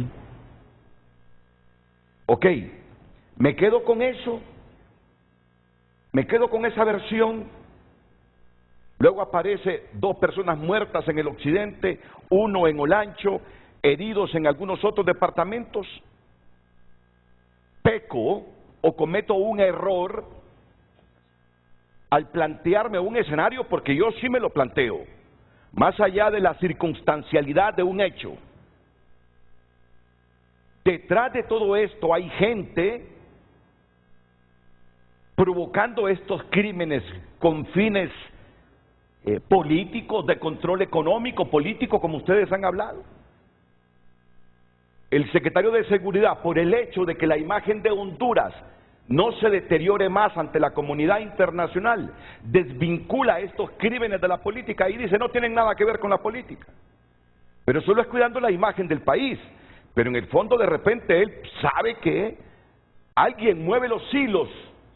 Ok, me quedo con eso, me quedo con esa versión. Luego aparece 2 personas muertas en el occidente, 1 en Olancho, heridos en algunos otros departamentos. Peco o cometo un error al plantearme un escenario, porque yo sí me lo planteo, más allá de la circunstancialidad de un hecho. Detrás de todo esto hay gente provocando estos crímenes con fines políticos, de control económico, político, como ustedes han hablado. El secretario de Seguridad, por el hecho de que la imagen de Honduras no se deteriore más ante la comunidad internacional, desvincula estos crímenes de la política y dice no tienen nada que ver con la política. Pero solo es cuidando la imagen del país. Pero en el fondo de repente él sabe que alguien mueve los hilos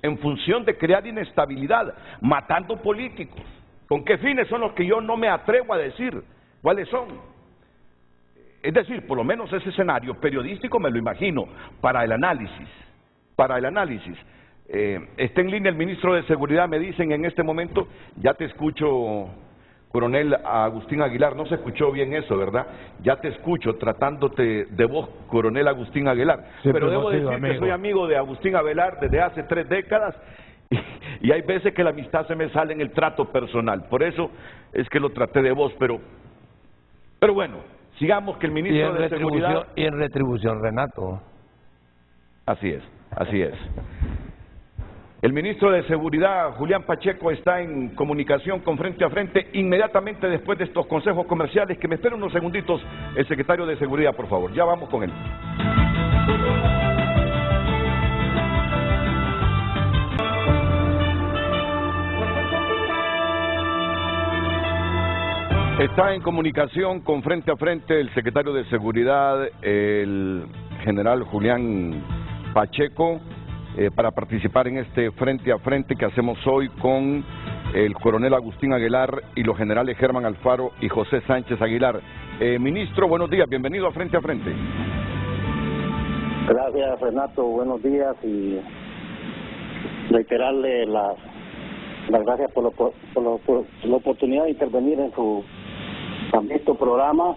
en función de crear inestabilidad, matando políticos. ¿Con qué fines son los que yo no me atrevo a decir cuáles son? Es decir, por lo menos ese escenario periodístico me lo imagino para el análisis. Está en línea el ministro de Seguridad, me dicen en este momento. Ya te escucho, coronel Agustín Aguilar. No se escuchó bien eso, ¿verdad? Ya te escucho tratándote de vos, coronel Agustín Aguilar. Pero debo decir que soy amigo de Agustín Aguilar desde hace 3 décadas y hay veces que la amistad se me sale en el trato personal. Por eso es que lo traté de vos, pero bueno, sigamos, que el ministro de Seguridad... Y en retribución, Renato. Así es. El ministro de Seguridad, Julián Pacheco, está en comunicación con Frente a Frente inmediatamente después de estos consejos comerciales. Que me espere unos segunditos el secretario de Seguridad, por favor. Ya vamos con él. Está en comunicación con Frente a Frente el secretario de Seguridad, el general Julián Pacheco, para participar en este Frente a Frente que hacemos hoy con el coronel Agustín Aguilar y los generales Germán Alfaro y José Sánchez Aguilar. Ministro, buenos días, bienvenido a Frente a Frente. Gracias, Renato, buenos días, y reiterarle las gracias por la oportunidad de intervenir en su visto programa.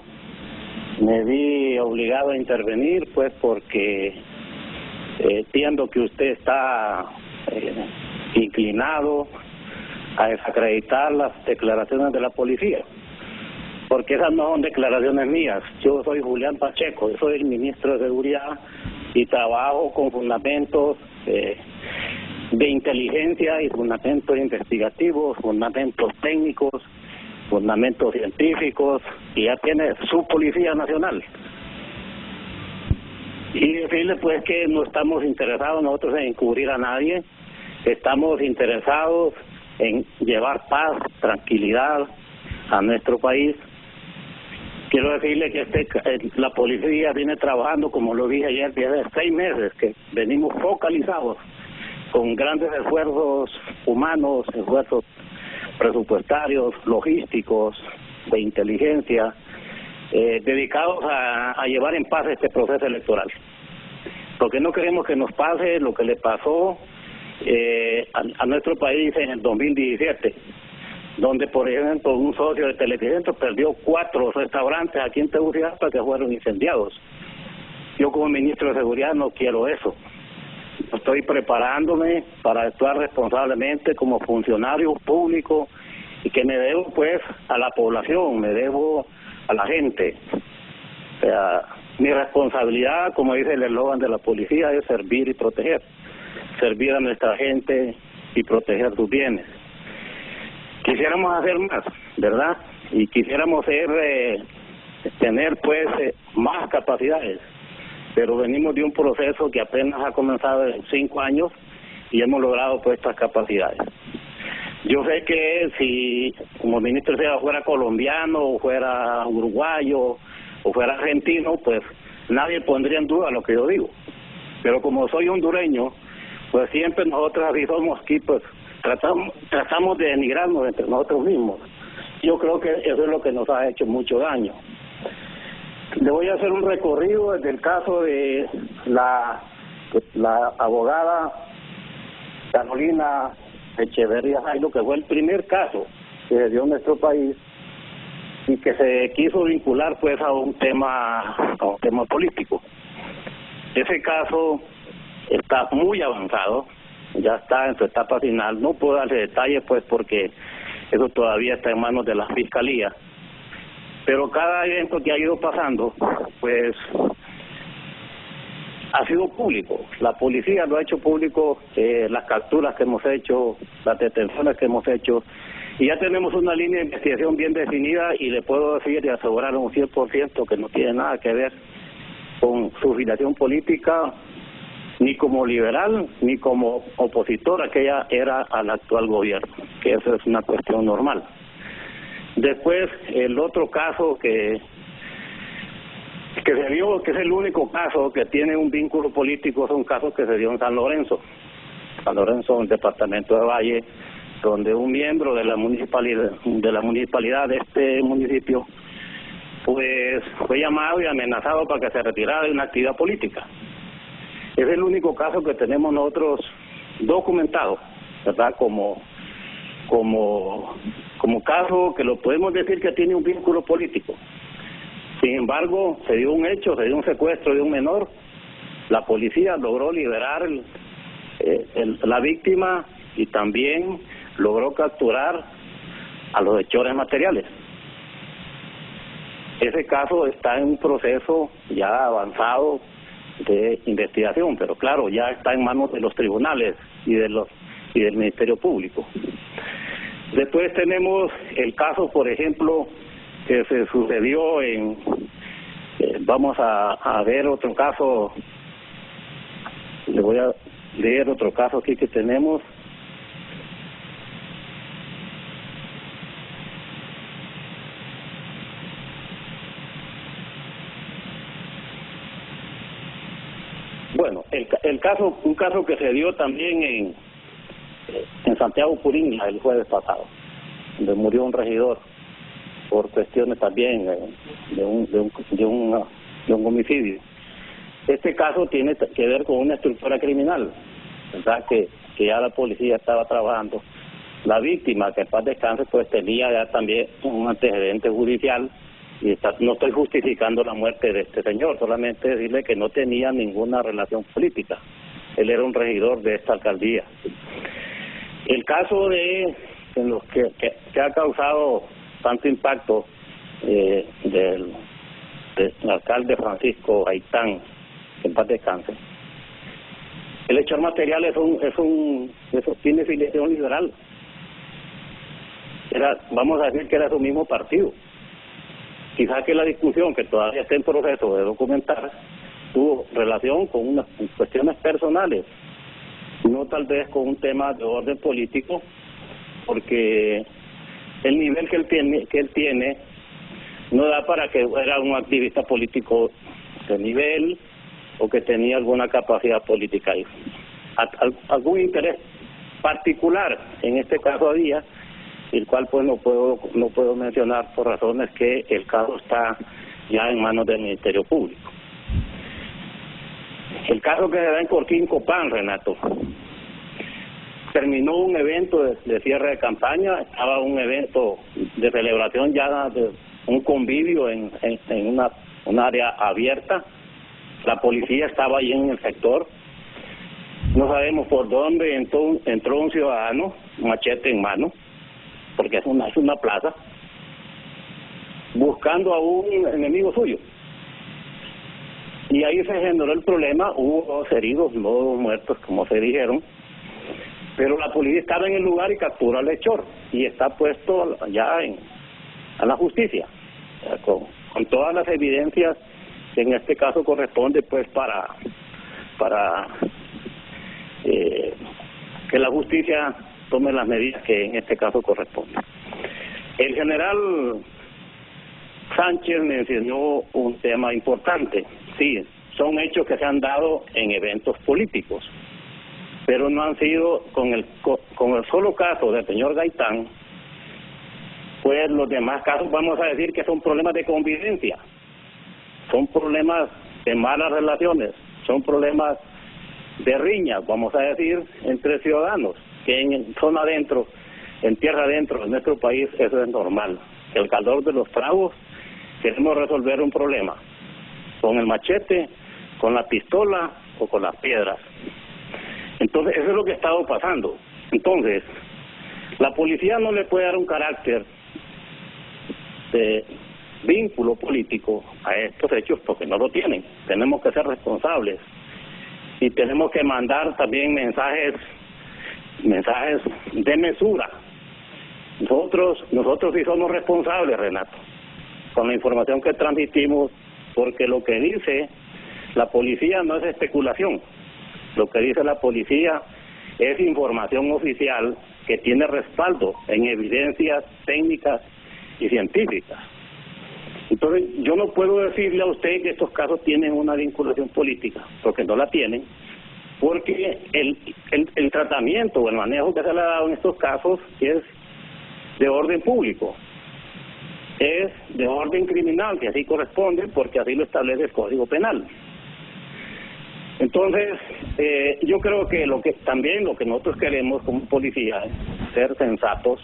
Me vi obligado a intervenir pues porque entiendo que usted está inclinado a desacreditar las declaraciones de la policía, porque esas no son declaraciones mías. Yo soy Julián Pacheco, yo soy el ministro de Seguridad y trabajo con fundamentos de inteligencia y fundamentos investigativos, fundamentos técnicos, fundamentos científicos, y ya tiene su Policía Nacional. Y decirle pues que no estamos interesados nosotros en encubrir a nadie, estamos interesados en llevar paz, tranquilidad a nuestro país. Quiero decirle que la policía viene trabajando, como lo dije ayer, desde 6 meses, que venimos focalizados con grandes esfuerzos humanos, esfuerzos presupuestarios, logísticos, de inteligencia, dedicados a llevar en paz este proceso electoral. Porque no queremos que nos pase lo que le pasó a nuestro país en el 2017, donde, por ejemplo, un socio de Televicentro perdió 4 restaurantes aquí en Tegucigalpa que fueron incendiados. Yo, como ministro de Seguridad, no quiero eso. Estoy preparándome para actuar responsablemente como funcionario público, y que me debo pues a la población, me debo a la gente. O sea, mi responsabilidad, como dice el eslogan de la policía, es servir y proteger. Servir a nuestra gente y proteger sus bienes. Quisiéramos hacer más, ¿verdad? Y quisiéramos tener pues más capacidades. Pero venimos de un proceso que apenas ha comenzado en 5 años y hemos logrado pues estas capacidades. Yo sé que si como ministro fuera colombiano o fuera uruguayo o fuera argentino, pues nadie pondría en duda lo que yo digo. Pero como soy hondureño, pues siempre nosotros así somos aquí, pues tratamos de denigrarnos entre nosotros mismos. Yo creo que eso es lo que nos ha hecho mucho daño. Le voy a hacer un recorrido desde el caso de la abogada Carolina Echeverría Jailo, que fue el primer caso que se dio en nuestro país y que se quiso vincular pues a un tema político. Ese caso está muy avanzado, ya está en su etapa final. No puedo darle detalles pues porque eso todavía está en manos de la Fiscalía. Pero cada evento que ha ido pasando, pues ha sido público. La policía lo ha hecho público, las capturas que hemos hecho, las detenciones que hemos hecho, y ya tenemos una línea de investigación bien definida, y le puedo decir y asegurar un 100% que no tiene nada que ver con su filiación política, ni como liberal, ni como opositora que ella era al actual gobierno, que eso es una cuestión normal. Después, el otro caso que se dio, que es el único caso que tiene un vínculo político, es un caso que se dio en San Lorenzo, en el departamento de Valle, donde un miembro de la municipalidad de este municipio pues fue llamado y amenazado para que se retirara de una actividad política. Es el único caso que tenemos nosotros documentado, ¿verdad? Como caso que lo podemos decir que tiene un vínculo político. Sin embargo, se dio un hecho, se dio un secuestro de un menor. La policía logró liberar la víctima y también logró capturar a los hechores materiales. Ese caso está en un proceso ya avanzado de investigación, pero claro, ya está en manos de los tribunales y del Ministerio Público. Después tenemos el caso, por ejemplo, que se sucedió vamos a ver otro caso, le voy a leer otro caso aquí que tenemos. Bueno, un caso que se dio también en Santiago Puriña el jueves pasado, donde murió un regidor por cuestiones también de un homicidio. Este caso tiene que ver con una estructura criminal, ¿verdad? Que ya la policía estaba trabajando. La víctima, que en paz descanse, pues tenía ya también un antecedente judicial, y no estoy justificando la muerte de este señor, solamente decirle que no tenía ninguna relación política. Él era un regidor de esta alcaldía. El caso en los que ha causado tanto impacto del alcalde Francisco Gaitán, en paz descanse. El hechor material eso tiene filiación liberal. Vamos a decir que era su mismo partido. Quizá que la discusión, que todavía está en proceso de documentar, tuvo relación con unas cuestiones personales, no tal vez con un tema de orden político, porque el nivel que él tiene no da para que era un activista político de nivel o que tenía alguna capacidad política ahí. Algún interés particular en este caso había, el cual pues no puedo mencionar por razones que el caso está ya en manos del Ministerio Público. El caso que se da en Corquín Copán, Renato, terminó un evento de cierre de campaña, estaba un evento de celebración ya de un convivio en un área abierta. La policía estaba ahí en el sector. No sabemos por dónde entró un ciudadano, machete en mano, porque es una plaza, buscando a un enemigo suyo. Y ahí se generó el problema, hubo 2 heridos, no 2 muertos, como se dijeron, pero la policía estaba en el lugar y capturó al hechor, y está puesto ya a la justicia, con todas las evidencias que en este caso corresponde pues para que la justicia tome las medidas que en este caso corresponden. El general Sánchez mencionó un tema importante. Sí, son hechos que se han dado en eventos políticos, pero no han sido con el solo caso del señor Gaitán. Pues los demás casos vamos a decir que son problemas de convivencia, son problemas de malas relaciones, son problemas de riñas, vamos a decir, entre ciudadanos, que en zona adentro, en tierra adentro de nuestro país, eso es normal. El calor de los tragos, queremos resolver un problema, con el machete, con la pistola o con las piedras. Entonces, eso es lo que ha estado pasando. Entonces, la policía no le puede dar un carácter de vínculo político a estos hechos porque no lo tienen. Tenemos que ser responsables y tenemos que mandar también mensajes de mesura. Nosotros sí somos responsables, Renato, con la información que transmitimos, porque lo que dice la policía no es especulación. Lo que dice la policía es información oficial que tiene respaldo en evidencias técnicas y científicas. Entonces, yo no puedo decirle a usted que estos casos tienen una vinculación política, porque no la tienen, porque el tratamiento o el manejo que se le ha dado en estos casos es de orden público, es de orden criminal, que así corresponde, porque así lo establece el Código Penal. Entonces, yo creo que lo que nosotros queremos como policía es ser sensatos,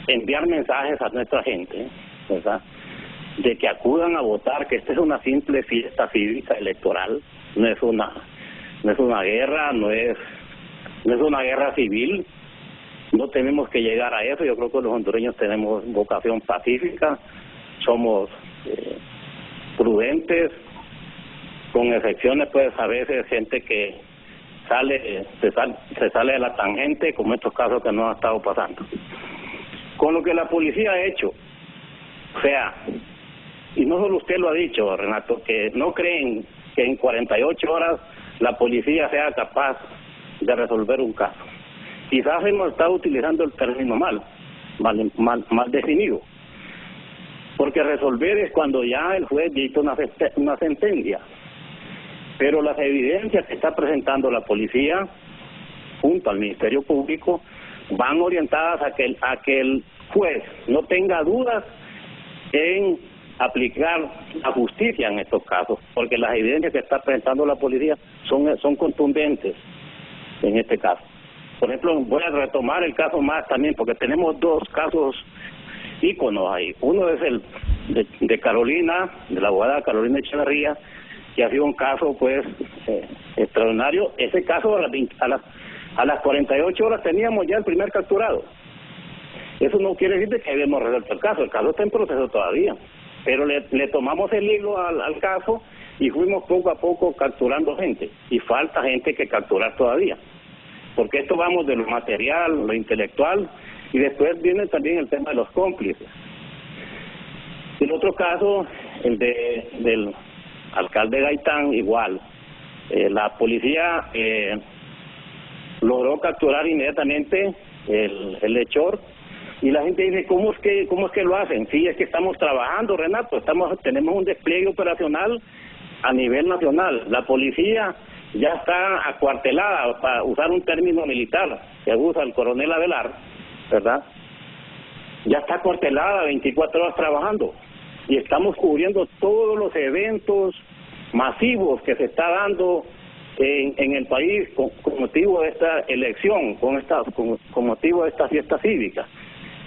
enviar mensajes a nuestra gente, ¿verdad?, de que acudan a votar, que esta es una simple fiesta cívica electoral, no es una guerra, no es una guerra civil. No tenemos que llegar a eso. Yo creo que los hondureños tenemos vocación pacífica, somos prudentes, con excepciones, pues a veces gente que se sale de la tangente, como estos casos que nos ha estado pasando. Con lo que la policía ha hecho, o sea, y no solo usted lo ha dicho, Renato, que no creen que en 48 horas la policía sea capaz de resolver un caso. Quizás hemos estado utilizando el término mal definido, porque resolver es cuando ya el juez dicta una sentencia, pero las evidencias que está presentando la policía junto al Ministerio Público van orientadas a que el juez no tenga dudas en aplicar la justicia en estos casos, porque las evidencias que está presentando la policía son contundentes en este caso. Por ejemplo, voy a retomar el caso más también, porque tenemos dos casos íconos ahí. Uno es el de Carolina, de la abogada Carolina Echeverría, que ha sido un caso pues extraordinario. Ese caso a las 48 horas teníamos ya el primer capturado. Eso no quiere decir que habíamos resuelto el caso está en proceso todavía, pero le tomamos el hilo al caso y fuimos poco a poco capturando gente, y falta gente que capturar todavía, porque esto vamos de lo material, lo intelectual, y después viene también el tema de los cómplices. El otro caso, el del alcalde Gaitán, igual, la policía logró capturar inmediatamente el hechor, y la gente dice, ¿cómo es que lo hacen? Sí, es que estamos trabajando, Renato, tenemos un despliegue operacional a nivel nacional. La policía ya está acuartelada, para usar un término militar que usa el coronel Avelar, ¿verdad? Ya está acuartelada 24 horas trabajando, y estamos cubriendo todos los eventos masivos que se está dando en el país con motivo de esta elección, con motivo de esta fiesta cívica.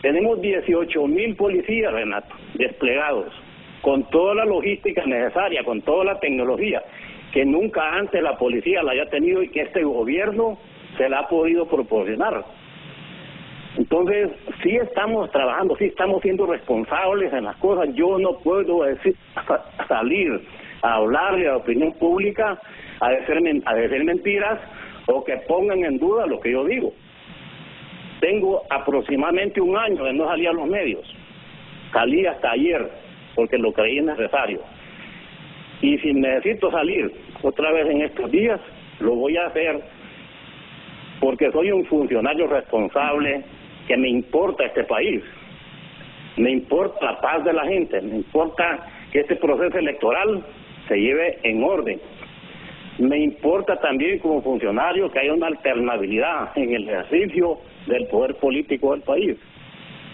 Tenemos 18,000 policías, Renato, desplegados, con toda la logística necesaria, con toda la tecnología, que nunca antes la policía la haya tenido y que este gobierno se la ha podido proporcionar. Entonces, sí estamos trabajando, sí estamos siendo responsables en las cosas. Yo no puedo salir a hablarle a la opinión pública, a decir mentiras o que pongan en duda lo que yo digo. Tengo aproximadamente un año de no salir a los medios. Salí hasta ayer porque lo creí necesario. Y si necesito salir otra vez en estos días, lo voy a hacer porque soy un funcionario responsable, que me importa este país. Me importa la paz de la gente, me importa que este proceso electoral se lleve en orden. Me importa también como funcionario que haya una alternabilidad en el ejercicio del poder político del país.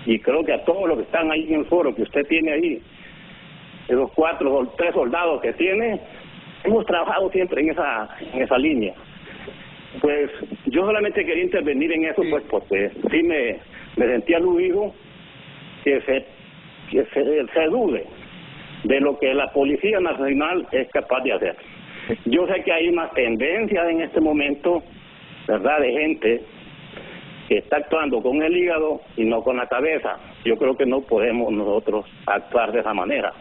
Y creo que a todos los que están ahí en el foro que usted tiene ahí, esos 4 o 3 soldados que tiene, hemos trabajado siempre en esa línea. Pues yo solamente quería intervenir en eso, pues porque sí me sentía aludido que se dude de lo que la Policía Nacional es capaz de hacer. Yo sé que hay una tendencia en este momento, ¿verdad?, de gente que está actuando con el hígado y no con la cabeza. Yo creo que no podemos nosotros actuar de esa manera.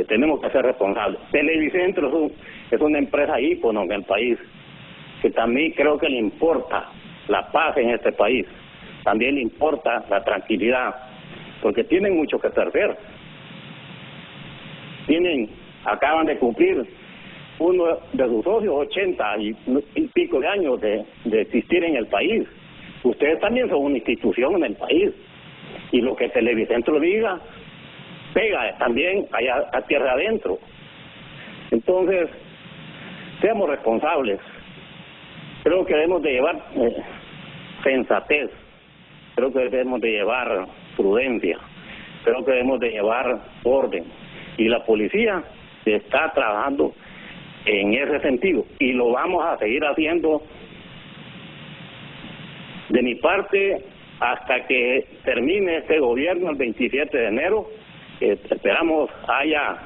tenemos que ser responsables. Televicentro es una empresa ícono en el país, que también creo que le importa la paz en este país, también le importa la tranquilidad, porque tienen mucho que perder. Acaban de cumplir uno de sus socios 80 y pico de años de existir en el país. Ustedes también son una institución en el país, y lo que Televicentro diga pega también allá a tierra adentro. Entonces, seamos responsables. Creo que debemos de llevar sensatez, creo que debemos de llevar prudencia, creo que debemos de llevar orden, y la policía está trabajando en ese sentido, y lo vamos a seguir haciendo de mi parte hasta que termine este gobierno el 27 de enero. Esperamos haya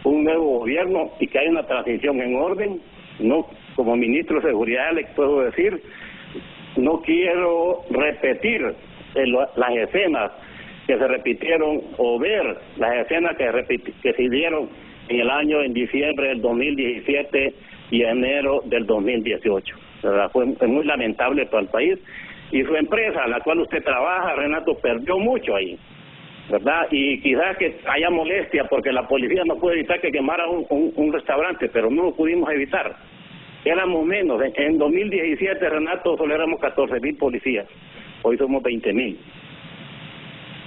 un nuevo gobierno y que haya una transición en orden. No, como ministro de Seguridad le puedo decir, no quiero repetir las escenas que se repitieron, o ver las escenas que se dieron en diciembre del 2017 y enero del 2018. ¿Verdad? Fue muy lamentable para el país, y su empresa, la cual usted trabaja, Renato, perdió mucho ahí, ¿verdad? Y quizás que haya molestia porque la policía no pudo evitar que quemara un restaurante, pero no lo pudimos evitar. Éramos menos. En 2017, Renato, solo éramos 14,000 policías. Hoy somos 20,000.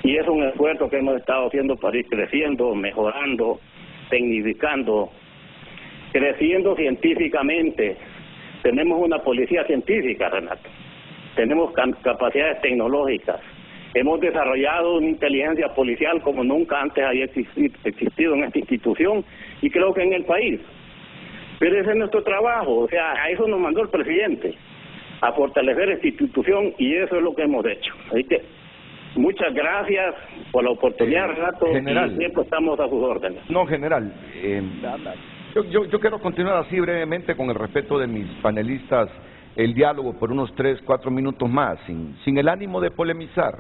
Y es un esfuerzo que hemos estado haciendo para ir creciendo, mejorando, tecnificando, creciendo científicamente. Tenemos una policía científica, Renato. Tenemos capacidades tecnológicas. Hemos desarrollado una inteligencia policial como nunca antes había existido en esta institución, y creo que en el país. Pero ese es nuestro trabajo, o sea, a eso nos mandó el presidente, a fortalecer esta institución, y eso es lo que hemos hecho. Así que muchas gracias por la oportunidad, Renato, general, y siempre estamos a sus órdenes. No, general, yo quiero continuar así brevemente, con el respeto de mis panelistas, el diálogo por unos 3-4 minutos más, sin el ánimo de polemizar.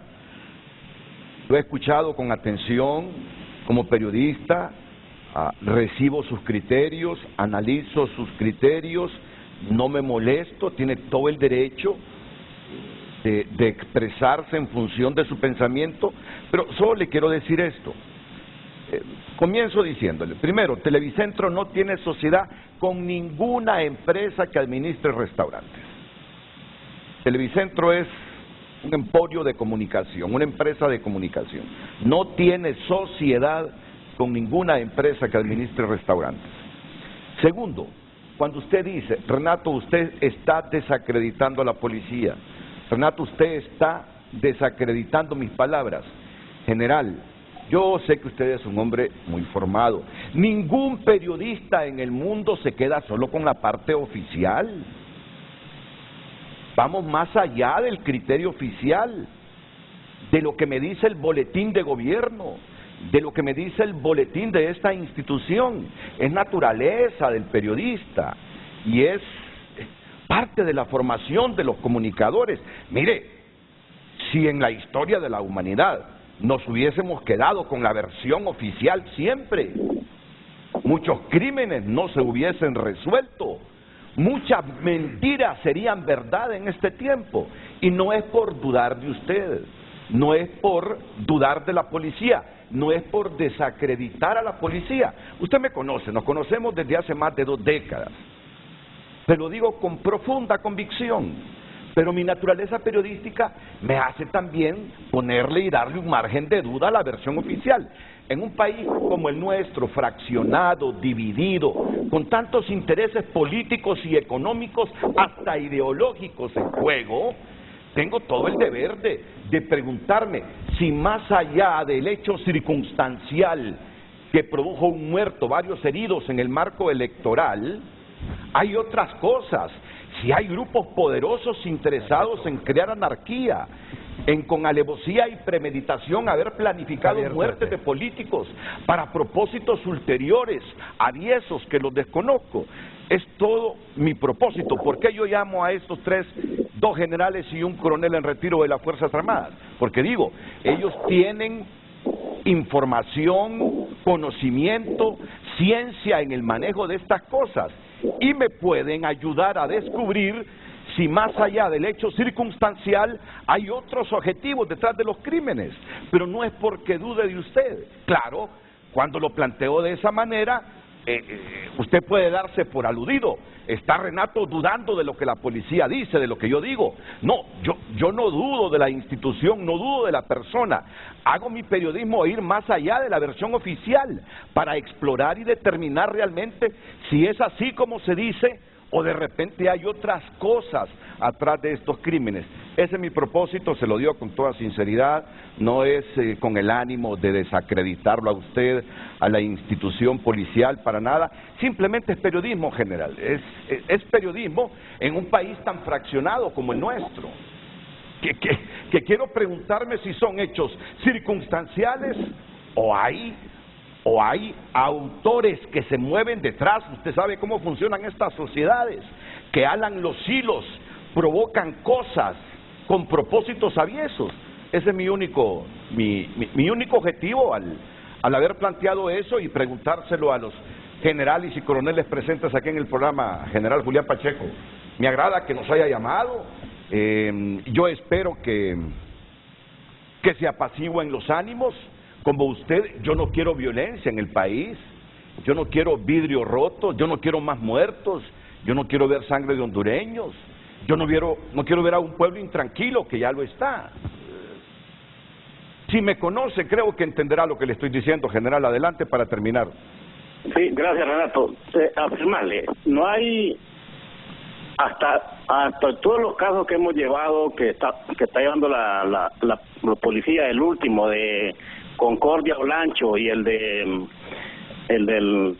Lo he escuchado con atención como periodista, recibo sus criterios, analizo sus criterios, no me molesto, tiene todo el derecho de expresarse en función de su pensamiento, pero solo le quiero decir esto. Comienzo diciéndole, primero, Televicentro no tiene sociedad con ninguna empresa que administre restaurantes. Televicentro es un emporio de comunicación, una empresa de comunicación. No tiene sociedad con ninguna empresa que administre restaurantes. Segundo, cuando usted dice, Renato, usted está desacreditando a la policía, Renato, usted está desacreditando mis palabras. General, yo sé que usted es un hombre muy formado. Ningún periodista en el mundo se queda solo con la parte oficial. Vamos más allá del criterio oficial, de lo que me dice el boletín de gobierno, de lo que me dice el boletín de esta institución. Es naturaleza del periodista y es parte de la formación de los comunicadores. Mire, si en la historia de la humanidad nos hubiésemos quedado con la versión oficial siempre, muchos crímenes no se hubiesen resuelto, muchas mentiras serían verdad en este tiempo. Y no es por dudar de ustedes, no es por dudar de la policía, no es por desacreditar a la policía. Usted me conoce, nos conocemos desde hace más de 2 décadas. Se lo digo con profunda convicción, pero mi naturaleza periodística me hace también ponerle y darle un margen de duda a la versión oficial. En un país como el nuestro, fraccionado, dividido, con tantos intereses políticos y económicos, hasta ideológicos en juego, tengo todo el deber de preguntarme si más allá del hecho circunstancial que produjo un muerto, varios heridos en el marco electoral, hay otras cosas. Si hay grupos poderosos interesados en crear anarquía, en con alevosía y premeditación haber planificado muertes de políticos para propósitos ulteriores, aviesos que los desconozco. Es todo mi propósito. ¿Por qué yo llamo a estos 2 generales y un coronel en retiro de las Fuerzas Armadas? Porque digo, ellos tienen información conocimiento, ciencia en el manejo de estas cosas y me pueden ayudar a descubrir si más allá del hecho circunstancial hay otros objetivos detrás de los crímenes. Pero no es porque dude de usted. Claro, cuando lo planteo de esa manera, usted puede darse por aludido. Está Renato dudando de lo que la policía dice, de lo que yo digo. No, yo no dudo de la institución, no dudo de la persona. Hago mi periodismo ir más allá de la versión oficial para explorar y determinar realmente si es así como se dice o de repente hay otras cosas atrás de estos crímenes. Ese es mi propósito, se lo digo con toda sinceridad, no es con el ánimo de desacreditarlo a usted, a la institución policial, para nada, simplemente es periodismo general, es periodismo en un país tan fraccionado como el nuestro, que quiero preguntarme si son hechos circunstanciales o hay autores que se mueven detrás. Usted sabe cómo funcionan estas sociedades, que alan los hilos, provocan cosas con propósitos aviesos. Ese es mi único objetivo al haber planteado eso y preguntárselo a los generales y coroneles presentes aquí en el programa, general Julián Pacheco. Me agrada que nos haya llamado, yo espero que se apacigüen los ánimos. Como usted, yo no quiero violencia en el país, yo no quiero vidrio roto, yo no quiero más muertos, yo no quiero ver sangre de hondureños, yo no quiero ver a un pueblo intranquilo que ya lo está. Si me conoce, creo que entenderá lo que le estoy diciendo, general. Adelante para terminar. Sí, gracias, Renato. Afirmarle, no hay, hasta todos los casos que hemos llevado, que está llevando la policía, el último de Concordia Olancho y el del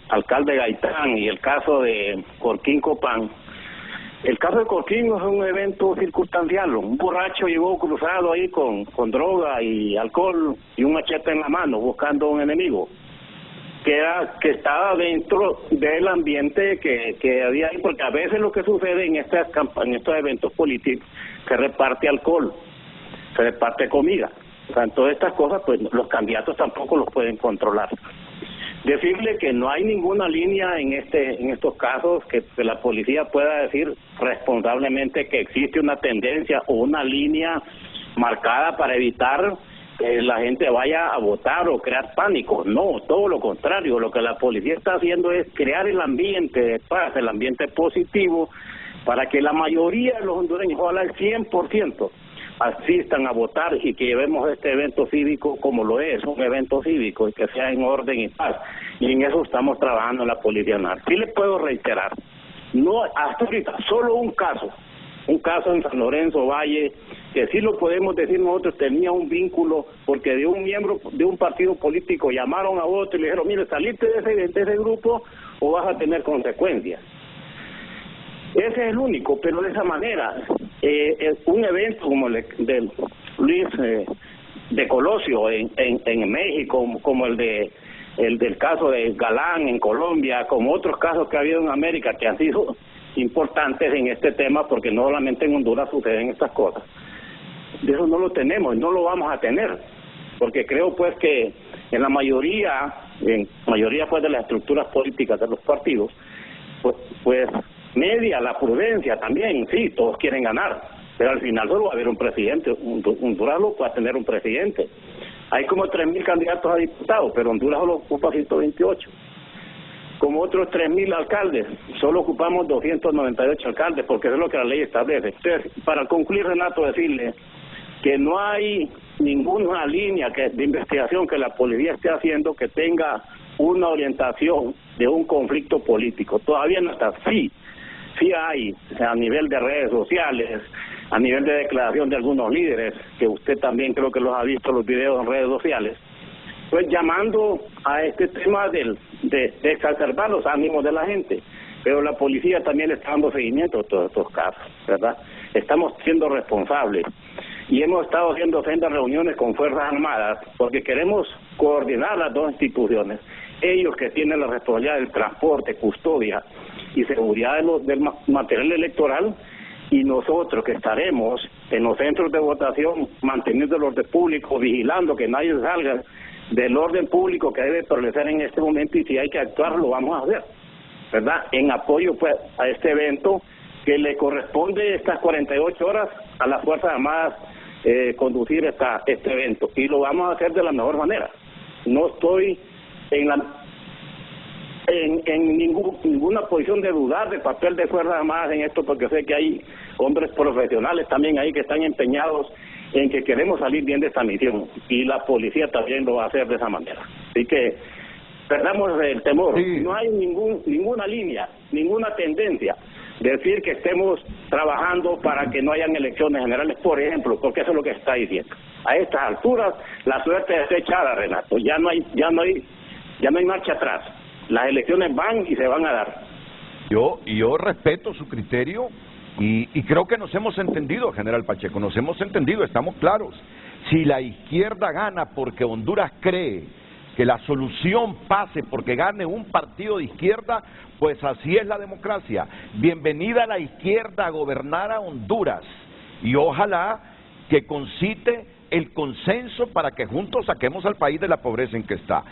alcalde Gaitán y el caso de Corquín Copán. El caso de Corquín es un evento circunstancial. Un borracho llegó cruzado ahí con droga y alcohol y un machete en la mano buscando un enemigo que estaba dentro del ambiente que había ahí, porque a veces lo que sucede en estos eventos políticos, se reparte alcohol, se reparte comida. O sea, en todas estas cosas, pues los candidatos tampoco los pueden controlar. Decirle que no hay ninguna línea en estos casos que la policía pueda decir responsablemente que existe una tendencia o una línea marcada para evitar que la gente vaya a votar o crear pánico. No, todo lo contrario. Lo que la policía está haciendo es crear el ambiente de paz, el ambiente positivo, para que la mayoría de los hondureños, ojalá el 100%, asistan a votar y que llevemos este evento cívico como lo es, un evento cívico, y que sea en orden y paz. Y en eso estamos trabajando en la Policía Nacional. Sí le puedo reiterar, no hasta ahorita, solo un caso en San Lorenzo Valle, que sí lo podemos decir nosotros, tenía un vínculo, porque de un miembro de un partido político llamaron a otro y le dijeron, mire, salite de ese grupo o vas a tener consecuencias. Ese es el único, pero de esa manera, un evento como el de Luis de Colosio en México, como el del caso de Galán en Colombia, como otros casos que ha habido en América que han sido importantes en este tema, porque no solamente en Honduras suceden estas cosas. De eso no lo tenemos, no lo vamos a tener, porque creo pues que en la mayoría pues de las estructuras políticas de los partidos, pues media la prudencia también, sí, todos quieren ganar, pero al final solo va a haber un presidente. Honduras lo va a tener un presidente. Hay como 3.000 candidatos a diputados, pero Honduras solo ocupa 128. Como otros 3.000 alcaldes, solo ocupamos 298 alcaldes, porque eso es lo que la ley establece. Entonces, para concluir, Renato, decirle que no hay ninguna línea de investigación que la policía esté haciendo que tenga una orientación de un conflicto político. Todavía no está. Sí hay, a nivel de redes sociales, a nivel de declaración de algunos líderes, que usted también creo que los ha visto los videos en redes sociales, pues llamando a este tema de exacerbar los ánimos de la gente. Pero la policía también le está dando seguimiento a todos estos casos, ¿verdad? Estamos siendo responsables y hemos estado haciendo sendas reuniones con Fuerzas Armadas porque queremos coordinar las dos instituciones. Ellos que tienen la responsabilidad del transporte, custodia y seguridad del material electoral, y nosotros que estaremos en los centros de votación manteniendo el orden público, vigilando que nadie salga del orden público que debe prevalecer en este momento, y si hay que actuar lo vamos a hacer, ¿verdad? En apoyo pues a este evento que le corresponde estas 48 horas a las Fuerzas Armadas conducir este evento, y lo vamos a hacer de la mejor manera. No estoy en ninguna posición de dudar del papel de Fuerzas Armadas en esto, porque sé que hay hombres profesionales también ahí que están empeñados en que queremos salir bien de esta misión, y la policía también lo va a hacer de esa manera. Así que perdamos el temor. Sí. No hay ninguna línea, ninguna tendencia de decir que estemos trabajando para que no hayan elecciones generales, por ejemplo, porque eso es lo que se está diciendo. A estas alturas la suerte está echada, Renato. Ya no hay marcha atrás. Las elecciones van y se van a dar. Yo respeto su criterio y creo que nos hemos entendido, general Pacheco, nos hemos entendido, estamos claros. Si la izquierda gana porque Honduras cree que la solución pase porque gane un partido de izquierda, pues así es la democracia. Bienvenida a la izquierda a gobernar a Honduras, y ojalá que concite el consenso para que juntos saquemos al país de la pobreza en que está.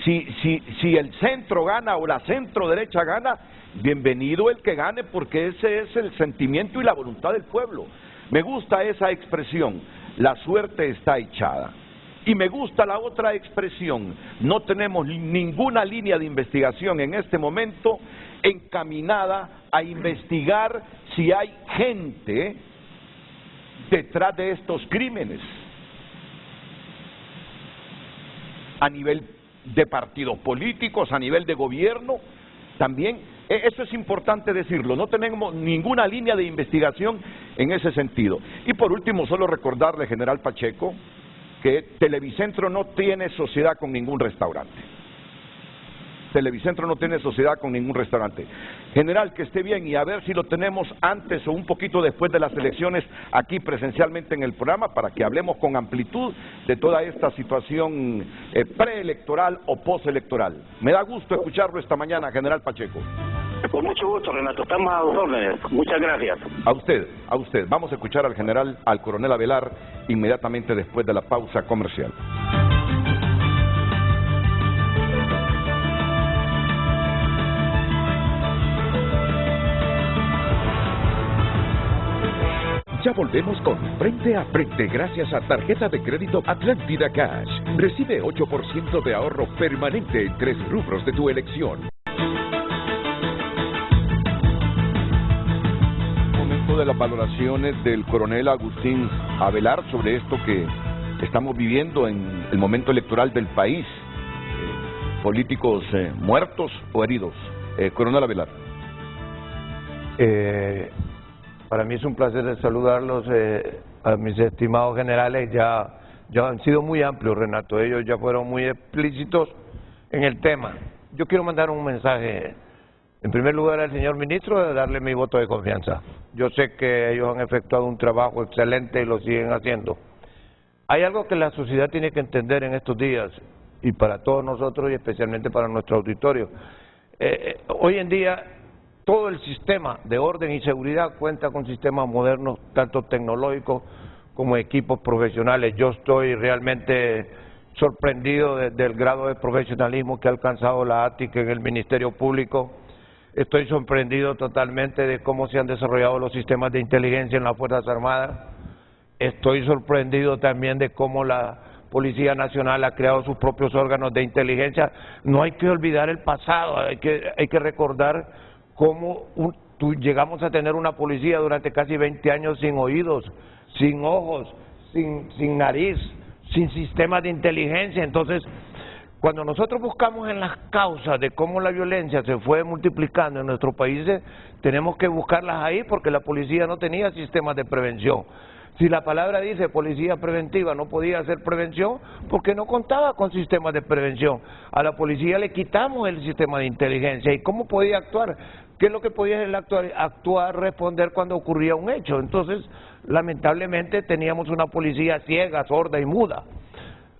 Si el centro gana o la centro derecha gana, bienvenido el que gane, porque ese es el sentimiento y la voluntad del pueblo. Me gusta esa expresión, la suerte está echada. Y me gusta la otra expresión, no tenemos ninguna línea de investigación en este momento encaminada a investigar si hay gente detrás de estos crímenes. A nivel de partidos políticos, a nivel de gobierno, también, eso es importante decirlo, no tenemos ninguna línea de investigación en ese sentido. Y por último, solo recordarle, general Pacheco, que Televicentro no tiene sociedad con ningún restaurante. Televicentro no tiene sociedad con ningún restaurante. General, que esté bien, y a ver si lo tenemos antes o un poquito después de las elecciones aquí presencialmente en el programa, para que hablemos con amplitud de toda esta situación preelectoral o postelectoral. Me da gusto escucharlo esta mañana, general Pacheco. Con mucho gusto, Renato, estamos a sus órdenes. Muchas gracias. A usted. Vamos a escuchar al coronel Avelar, inmediatamente después de la pausa comercial. Ya volvemos con Frente a Frente gracias a tarjeta de crédito Atlántida Cash. Recibe 8% de ahorro permanente en 3 rubros de tu elección. Momento de las valoraciones del coronel Agustín Avelar sobre esto que estamos viviendo en el momento electoral del país. Políticos muertos o heridos. Coronel Avelar. Para mí es un placer saludarlos, a mis estimados generales. Ya han sido muy amplios, Renato, ellos ya fueron muy explícitos en el tema. Yo quiero mandar un mensaje, en primer lugar al señor ministro, de darle mi voto de confianza. Yo sé que ellos han efectuado un trabajo excelente y lo siguen haciendo. Hay algo que la sociedad tiene que entender en estos días, y para todos nosotros y especialmente para nuestro auditorio. Hoy en día todo el sistema de orden y seguridad cuenta con sistemas modernos, tanto tecnológicos como equipos profesionales. Yo estoy realmente sorprendido del grado de profesionalismo que ha alcanzado la ATIC en el Ministerio Público. Estoy sorprendido totalmente de cómo se han desarrollado los sistemas de inteligencia en las Fuerzas Armadas. Estoy sorprendido también de cómo la Policía Nacional ha creado sus propios órganos de inteligencia. No hay que olvidar el pasado, hay que recordar cómo llegamos a tener una policía durante casi 20 años sin oídos, sin ojos, sin nariz, sin sistemas de inteligencia. Entonces, cuando nosotros buscamos en las causas de cómo la violencia se fue multiplicando en nuestros países, tenemos que buscarlas ahí, porque la policía no tenía sistemas de prevención. Si la palabra dice policía preventiva, no podía hacer prevención porque no contaba con sistemas de prevención. A la policía le quitamos el sistema de inteligencia. ¿Y cómo podía actuar? ¿Qué es lo que podía él actuar, responder cuando ocurría un hecho? Entonces, lamentablemente teníamos una policía ciega, sorda y muda.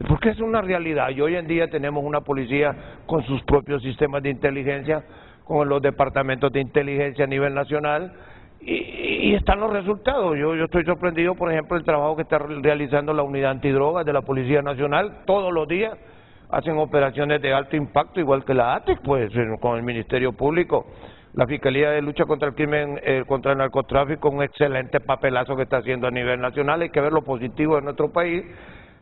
Porque es una realidad. Y hoy en día tenemos una policía con sus propios sistemas de inteligencia, con los departamentos de inteligencia a nivel nacional, y están los resultados. Yo estoy sorprendido, por ejemplo, el trabajo que está realizando la unidad antidrogas de la Policía Nacional todos los días, hacen operaciones de alto impacto, igual que la ATIC, pues, con el Ministerio Público. La Fiscalía de Lucha contra el Crimen, contra el Narcotráfico, un excelente papelazo que está haciendo a nivel nacional. Hay que ver lo positivo de nuestro país.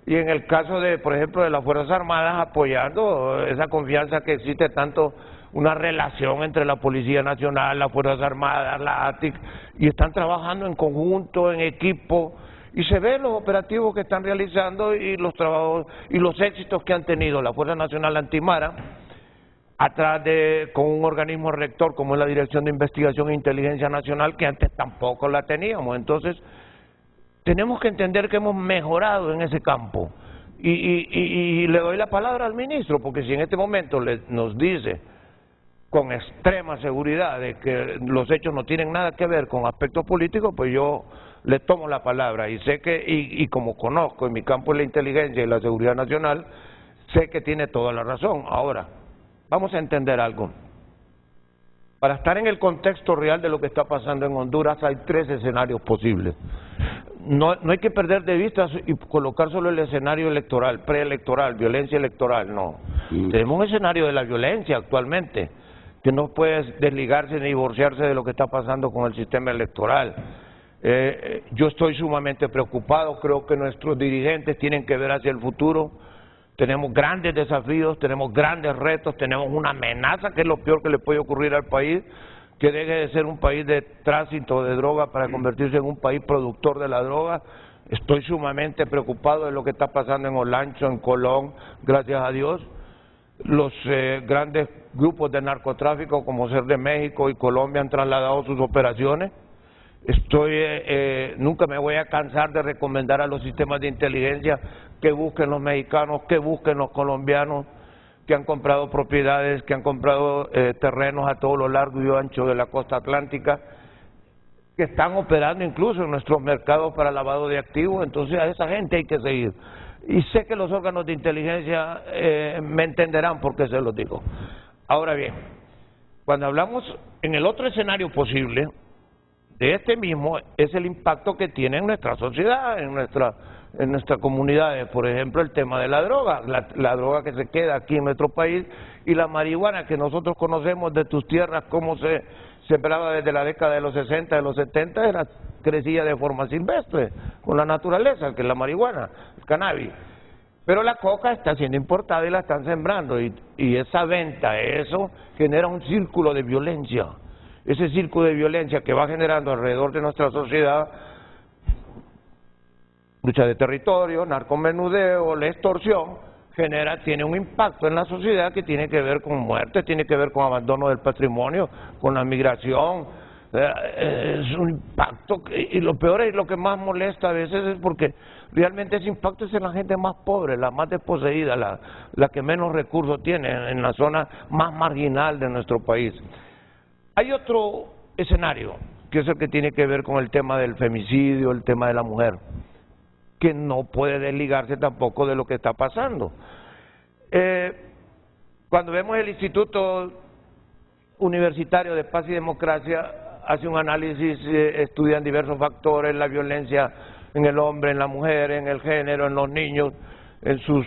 Y en el caso de, por ejemplo, de las Fuerzas Armadas, apoyando esa confianza que existe, tanto una relación entre la Policía Nacional, las Fuerzas Armadas, la ATIC, y están trabajando en conjunto, en equipo, y se ven los operativos que están realizando y los trabajos y los éxitos que han tenido la Fuerza Nacional Antimara, atrás con un organismo rector como es la Dirección de Investigación e Inteligencia Nacional, que antes tampoco la teníamos. Entonces, tenemos que entender que hemos mejorado en ese campo. Y le doy la palabra al ministro, porque si en este momento nos dice con extrema seguridad de que los hechos no tienen nada que ver con aspectos políticos, pues yo le tomo la palabra y sé que, y como conozco en mi campo de la inteligencia y la seguridad nacional, sé que tiene toda la razón. Ahora, vamos a entender algo. Para estar en el contexto real de lo que está pasando en Honduras hay 3 escenarios posibles. No hay que perder de vista y colocar solo el escenario electoral, preelectoral, violencia electoral, no. Tenemos un escenario de la violencia actualmente, que no puede desligarse ni divorciarse de lo que está pasando con el sistema electoral. Yo estoy sumamente preocupado, creo que nuestros dirigentes tienen que ver hacia el futuro. Tenemos grandes desafíos, tenemos grandes retos, tenemos una amenaza que es lo peor que le puede ocurrir al país, que deje de ser un país de tránsito de droga para convertirse en un país productor de la droga. Estoy sumamente preocupado de lo que está pasando en Olancho, en Colón, gracias a Dios. Los grandes grupos de narcotráfico como Ser de México y Colombia han trasladado sus operaciones. Nunca me voy a cansar de recomendar a los sistemas de inteligencia que busquen los mexicanos, que busquen los colombianos, que han comprado propiedades, que han comprado terrenos a todo lo largo y ancho de la costa atlántica, que están operando incluso en nuestros mercados para lavado de activos. Entonces a esa gente hay que seguir. Y sé que los órganos de inteligencia me entenderán por qué se los digo. Ahora bien, cuando hablamos en el otro escenario posible, de este mismo es el impacto que tiene en nuestra sociedad, en nuestras comunidades. Por ejemplo, el tema de la droga, la droga que se queda aquí en nuestro país, y la marihuana que nosotros conocemos de tus tierras, cómo se sembraba desde la década de los 60, de los 70, crecía de forma silvestre, con la naturaleza, que es la marihuana, el cannabis. Pero la coca está siendo importada y la están sembrando, y esa venta, eso genera un círculo de violencia. Ese círculo de violencia que va generando alrededor de nuestra sociedad, lucha de territorio, narcomenudeo, la extorsión, tiene un impacto en la sociedad que tiene que ver con muerte, tiene que ver con abandono del patrimonio, con la migración. Es un impacto, y lo peor es lo que más molesta a veces es porque realmente ese impacto es en la gente más pobre, la más desposeída, la que menos recursos tiene, en la zona más marginal de nuestro país. Hay otro escenario, que es el que tiene que ver con el tema del femicidio, el tema de la mujer, que no puede desligarse tampoco de lo que está pasando. Cuando vemos el Instituto Universitario de Paz y Democracia, hace un análisis, estudian diversos factores, la violencia en el hombre, en la mujer, en el género, en los niños, en sus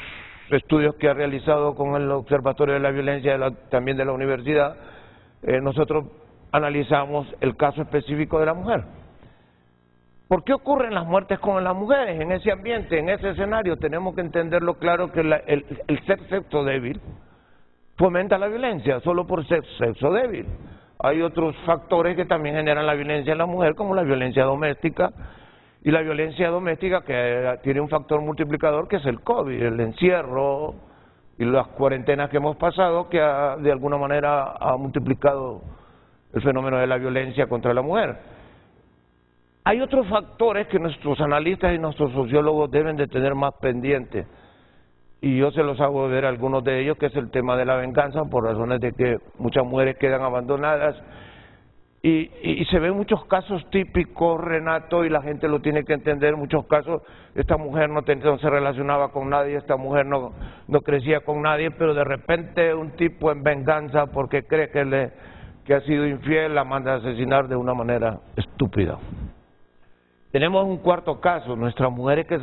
estudios que ha realizado con el Observatorio de la Violencia también de la universidad. Nosotros analizamos el caso específico de la mujer. ¿Por qué ocurren las muertes con las mujeres en ese ambiente, en ese escenario? Tenemos que entenderlo claro, que el ser sexo débil fomenta la violencia, solo por ser sexo débil. Hay otros factores que también generan la violencia en la mujer, como la violencia doméstica, y la violencia doméstica que tiene un factor multiplicador que es el COVID, el encierro y las cuarentenas que hemos pasado, que de alguna manera ha multiplicado el fenómeno de la violencia contra la mujer. Hay otros factores que nuestros analistas y nuestros sociólogos deben de tener más pendientes, y yo se los hago ver algunos de ellos, que es el tema de la venganza, por razones de que muchas mujeres quedan abandonadas, y se ven muchos casos típicos, Renato, y la gente lo tiene que entender. Muchos casos, esta mujer no se relacionaba con nadie, esta mujer no crecía con nadie, pero de repente un tipo en venganza, porque cree que ha sido infiel, la manda a asesinar de una manera estúpida. Tenemos un cuarto caso, nuestras mujeres que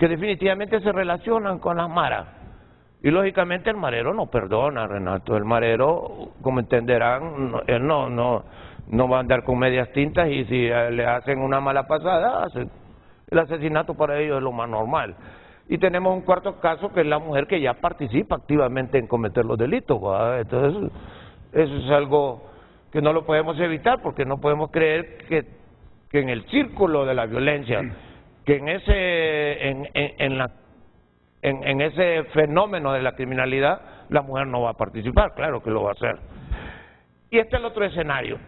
definitivamente se relacionan con las maras, Y lógicamente el marero no perdona, Renato. El marero, como entenderán, él no va a andar con medias tintas, y si le hacen una mala pasada, el asesinato para ellos es lo más normal. Y tenemos un cuarto caso, que es la mujer que ya participa activamente en cometer los delitos, ¿verdad? Entonces, eso es algo que no lo podemos evitar, porque no podemos creer que en el círculo de la violencia, que en ese fenómeno de la criminalidad, la mujer no va a participar. Claro que lo va a hacer. Y este es el otro escenario.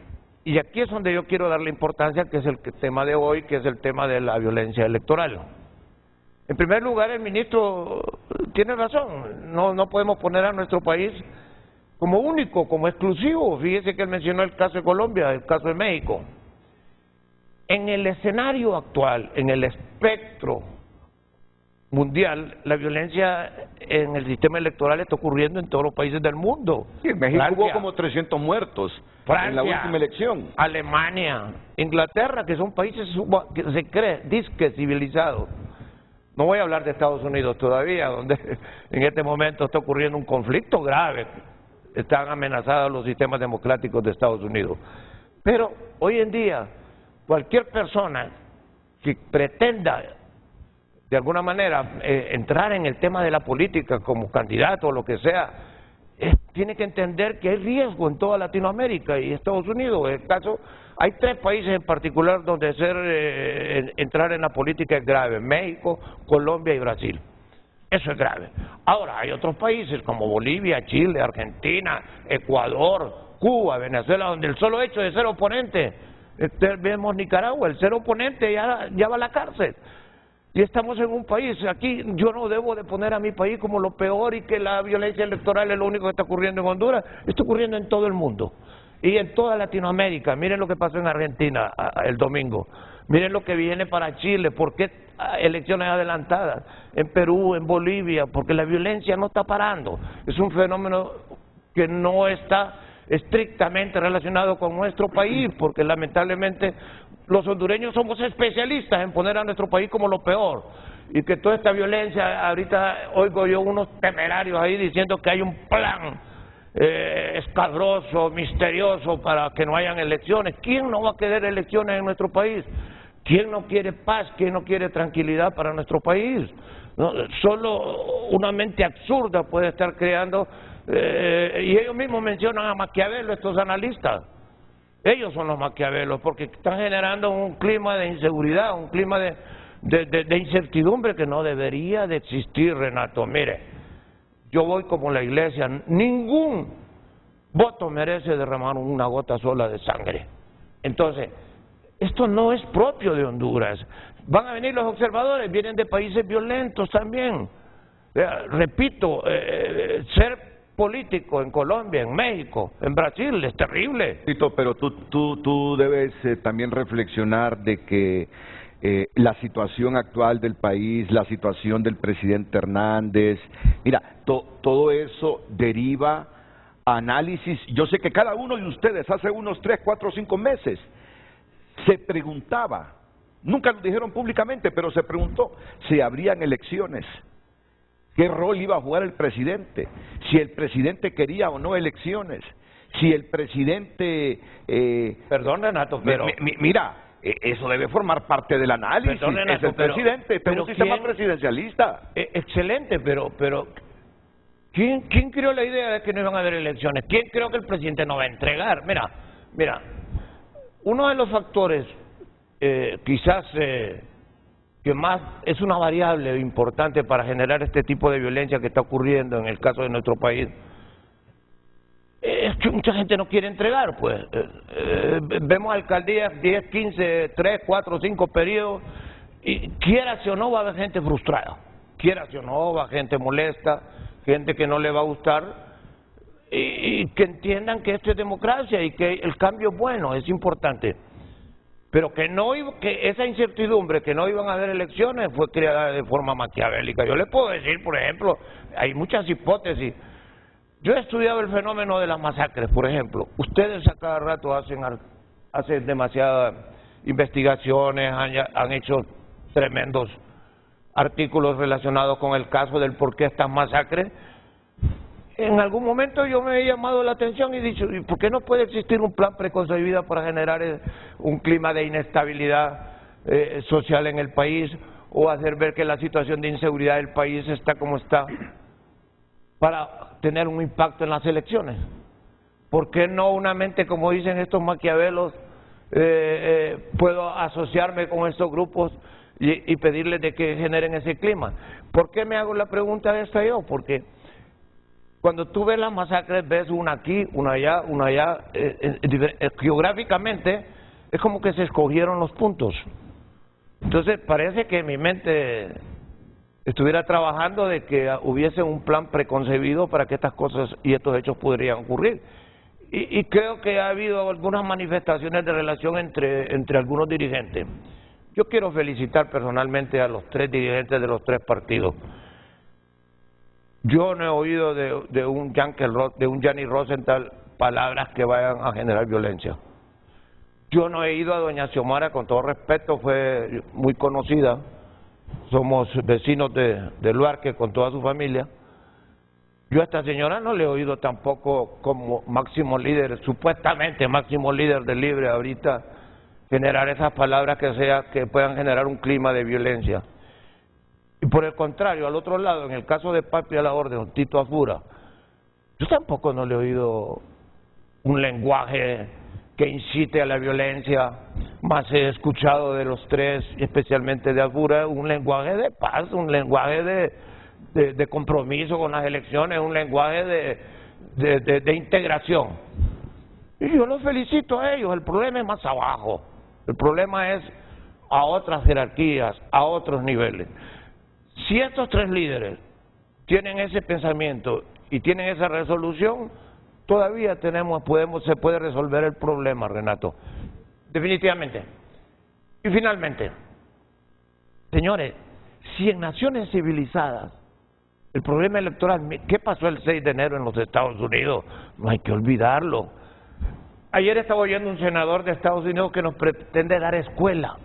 Y aquí es donde yo quiero darle importancia, que es el tema de hoy, que es el tema de la violencia electoral. En primer lugar, el ministro tiene razón. No podemos poner a nuestro país como único, como exclusivo. Fíjese que él mencionó el caso de Colombia, el caso de México. En el escenario actual, en el espectro mundial, la violencia en el sistema electoral está ocurriendo en todos los países del mundo. Sí, en México hubo como 300 muertos Francia, en la última elección. Alemania, Inglaterra, que son países que se cree disque civilizados. No voy a hablar de Estados Unidos todavía, donde en este momento está ocurriendo un conflicto grave. Están amenazados los sistemas democráticos de Estados Unidos. Pero hoy en día, cualquier persona que pretenda de alguna manera entrar en el tema de la política como candidato o lo que sea, tiene que entender que hay riesgo en toda Latinoamérica y Estados Unidos. En el caso, hay 3 países en particular donde entrar en la política es grave: México, Colombia y Brasil. Eso es grave. Ahora, hay otros países como Bolivia, Chile, Argentina, Ecuador, Cuba, Venezuela, donde el solo hecho de ser oponente, vemos Nicaragua, el ser oponente ya va a la cárcel. Y estamos en un país, aquí yo no debo de poner a mi país como lo peor y que la violencia electoral es lo único que está ocurriendo en Honduras. Está ocurriendo en todo el mundo y en toda Latinoamérica. Miren lo que pasó en Argentina el domingo. Miren lo que viene para Chile. ¿Por qué elecciones adelantadas? En Perú, en Bolivia, porque la violencia no está parando. Es un fenómeno que no está estrictamente relacionado con nuestro país, porque lamentablemente los hondureños somos especialistas en poner a nuestro país como lo peor, y que toda esta violencia, ahorita oigo yo unos temerarios ahí diciendo que hay un plan escabroso, misterioso para que no hayan elecciones. ¿Quién no va a querer elecciones en nuestro país? ¿Quién no quiere paz? ¿Quién no quiere tranquilidad para nuestro país? No, solo una mente absurda puede estar creando, y ellos mismos mencionan a Maquiavelo, estos analistas. Ellos son los Maquiavelos, porque están generando un clima de inseguridad, un clima de incertidumbre que no debería de existir, Renato. Mire, yo voy como la iglesia, ningún voto merece derramar una gota sola de sangre. Entonces, esto no es propio de Honduras. Van a venir los observadores, vienen de países violentos también. Repito, ser político en Colombia, en México, en Brasil es terrible. Pero tú debes también reflexionar de que la situación actual del país, la situación del presidente Hernández, mira, todo eso deriva a análisis. Yo sé que cada uno de ustedes hace unos 3, 4, 5 meses se preguntaba, nunca lo dijeron públicamente, pero se preguntó si habrían elecciones, qué rol iba a jugar el presidente, si el presidente quería o no elecciones, si el presidente... Perdón, Renato, pero... Mira, eso debe formar parte del análisis. Perdón, Renato, es el presidente, es un sistema presidencialista. Excelente, pero ¿quién creó la idea de que no iban a haber elecciones? ¿Quién creó que el presidente no va a entregar? Mira, uno de los factores quizás que más es una variable importante para generar este tipo de violencia que está ocurriendo en el caso de nuestro país, es que mucha gente no quiere entregar, pues. Vemos alcaldías 10, 15, 3, 4, 5 periodos, y quieras o no va a haber gente frustrada, quieras o no va a haber gente molesta, gente que no le va a gustar, y que entiendan que esto es democracia y que el cambio es bueno, es importante. Pero que esa incertidumbre que no iban a haber elecciones fue creada de forma maquiavélica. Yo le puedo decir, por ejemplo, hay muchas hipótesis. Yo he estudiado el fenómeno de las masacres, por ejemplo. Ustedes a cada rato hacen demasiadas investigaciones, han hecho tremendos artículos relacionados con el caso del por qué estas masacres, en algún momento yo me he llamado la atención y he dicho, ¿y por qué no puede existir un plan preconcebido para generar un clima de inestabilidad social en el país, o hacer ver que la situación de inseguridad del país está como está, para tener un impacto en las elecciones? ¿Por qué no una mente, como dicen estos maquiavelos, puedo asociarme con estos grupos y pedirles de que generen ese clima? ¿Por qué me hago la pregunta esta yo? Porque cuando tú ves las masacres, ves una aquí, una allá, geográficamente es como que se escogieron los puntos. Entonces parece que mi mente estuviera trabajando de que hubiese un plan preconcebido para que estas cosas y estos hechos podrían ocurrir. Y creo que ha habido algunas manifestaciones de relación entre algunos dirigentes. Yo quiero felicitar personalmente a los 3 dirigentes de los 3 partidos. Yo no he oído de un Gianni Rosenthal palabras que vayan a generar violencia. Yo no he ido a doña Xiomara, con todo respeto, fue muy conocida. Somos vecinos de Luarque con toda su familia. Yo a esta señora no le he oído tampoco como máximo líder, supuestamente máximo líder del Libre ahorita, generar esas palabras que puedan generar un clima de violencia. Y por el contrario, al otro lado, en el caso de Patria a la Orden, Tito Afura, yo tampoco no le he oído un lenguaje que incite a la violencia, más he escuchado de los 3, especialmente de Afura, un lenguaje de paz, un lenguaje de compromiso con las elecciones, un lenguaje de integración. Y yo los felicito a ellos. El problema es más abajo, el problema es a otras jerarquías, a otros niveles. Si estos 3 líderes tienen ese pensamiento y tienen esa resolución, todavía se puede resolver el problema, Renato, definitivamente. Y finalmente, señores, si en naciones civilizadas el problema electoral, ¿qué pasó el 6 de enero en los Estados Unidos? No hay que olvidarlo. Ayer estaba oyendo un senador de Estados Unidos que nos pretende dar escuela.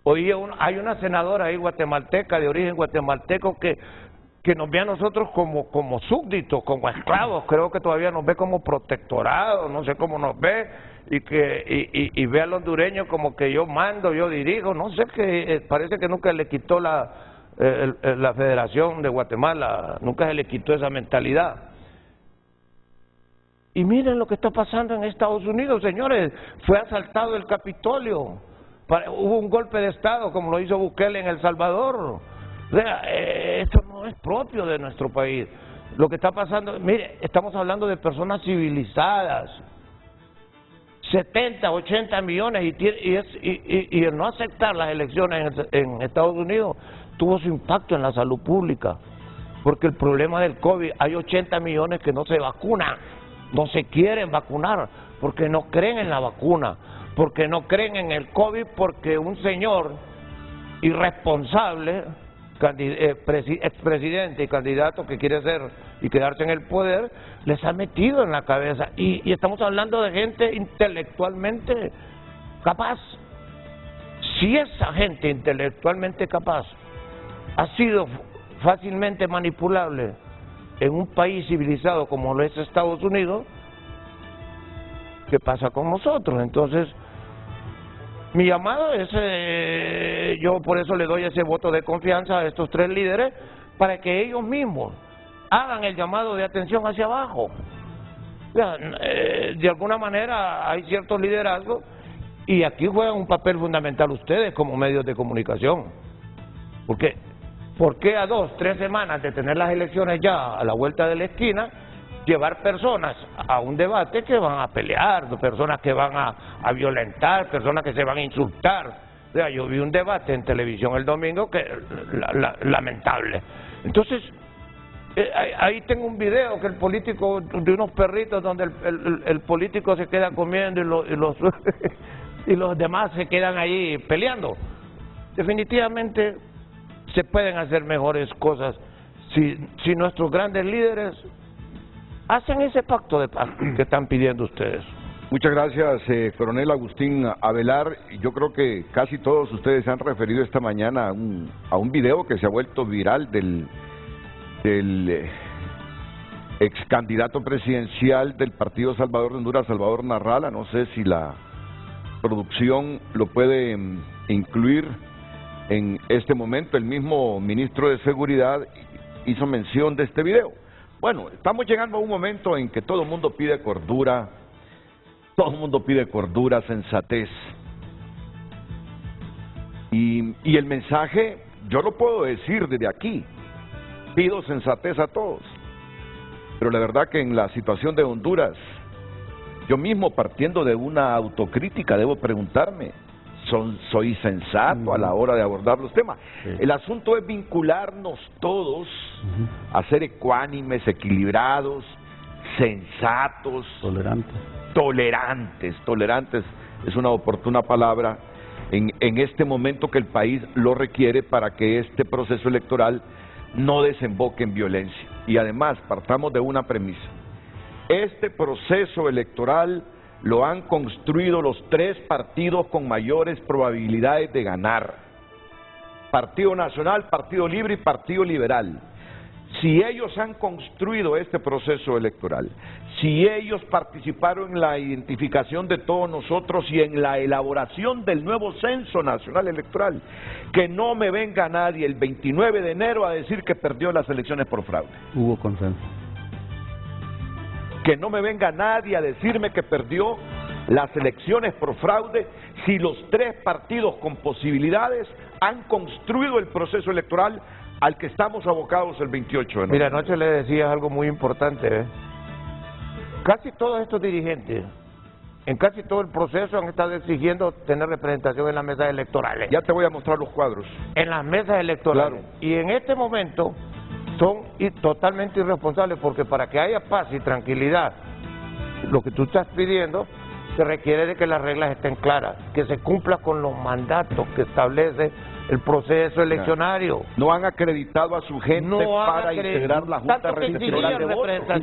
Hay una senadora ahí guatemalteca, de origen guatemalteco, que nos ve a nosotros como súbditos, como esclavos. Creo que todavía nos ve como protectorados, no sé cómo nos ve, y ve al hondureño como que yo mando, yo dirijo, no sé, que parece que nunca le quitó la Federación de Guatemala, nunca se le quitó esa mentalidad. Y miren lo que está pasando en Estados Unidos, señores. Fue asaltado el Capitolio, hubo un golpe de Estado como lo hizo Bukele en El Salvador. O sea, esto no es propio de nuestro país. Lo que está pasando, mire, estamos hablando de personas civilizadas, 70, 80 millones, y el no aceptar las elecciones en Estados Unidos tuvo su impacto en la salud pública, porque el problema del COVID, hay 80 millones que no se vacunan, no se quieren vacunar, porque no creen en la vacuna, porque no creen en el COVID, porque un señor irresponsable, expresidente y candidato que quiere ser y quedarse en el poder, les ha metido en la cabeza. Y estamos hablando de gente intelectualmente capaz. Si esa gente intelectualmente capaz ha sido fácilmente manipulable en un país civilizado como lo es Estados Unidos, ¿qué pasa con nosotros? Entonces, mi llamado es, yo por eso le doy ese voto de confianza a estos 3 líderes, para que ellos mismos hagan el llamado de atención hacia abajo. De alguna manera hay ciertos liderazgos, y aquí juegan un papel fundamental ustedes como medios de comunicación. Porque, ¿por qué a 2, 3 semanas de tener las elecciones ya a la vuelta de la esquina, llevar personas a un debate que van a pelear, personas que van a violentar, personas que se van a insultar? O sea, yo vi un debate en televisión el domingo que lamentable. Entonces, ahí tengo un video que el político, de unos perritos, donde el político se queda comiendo y los demás se quedan ahí peleando. Definitivamente se pueden hacer mejores cosas si nuestros grandes líderes hacen ese pacto de paz que están pidiendo ustedes. Muchas gracias, coronel Agustín Avelar. Yo creo que casi todos ustedes se han referido esta mañana a un video que se ha vuelto viral del ex candidato presidencial del Partido Salvador de Honduras, Salvador Narrala. No sé si la producción lo puede incluir en este momento. El mismo ministro de Seguridad hizo mención de este video. Bueno, estamos llegando a un momento en que todo el mundo pide cordura, sensatez. Y el mensaje, yo lo puedo decir desde aquí, pido sensatez a todos. Pero la verdad que en la situación de Honduras, yo mismo partiendo de una autocrítica debo preguntarme, ¿soy sensato a la hora de abordar los temas? Sí. El asunto es vincularnos todos a ser ecuánimes, equilibrados, sensatos, tolerantes es una oportuna palabra en este momento que el país lo requiere para que este proceso electoral no desemboque en violencia. Y además, partamos de una premisa. Este proceso electoral lo han construido los tres partidos con mayores probabilidades de ganar. Partido Nacional, Partido Libre y Partido Liberal. Si ellos han construido este proceso electoral, si ellos participaron en la identificación de todos nosotros y en la elaboración del nuevo censo nacional electoral, que no me venga nadie el 29 de enero a decir que perdió las elecciones por fraude. Hubo consenso. Que no me venga nadie a decirme que perdió las elecciones por fraude si los tres partidos con posibilidades han construido el proceso electoral al que estamos abocados el 28 de noviembre. Mira, anoche le decías algo muy importante, Casi todos estos dirigentes, en casi todo el proceso, han estado exigiendo tener representación en las mesas electorales. Ya te voy a mostrar los cuadros. En las mesas electorales. Claro. Y en este momento son totalmente irresponsables, porque para que haya paz y tranquilidad, lo que tú estás pidiendo, se requiere de que las reglas estén claras, que se cumpla con los mandatos que establece el proceso eleccionario. No han acreditado a su gente para integrar la Junta Receptora de Votos.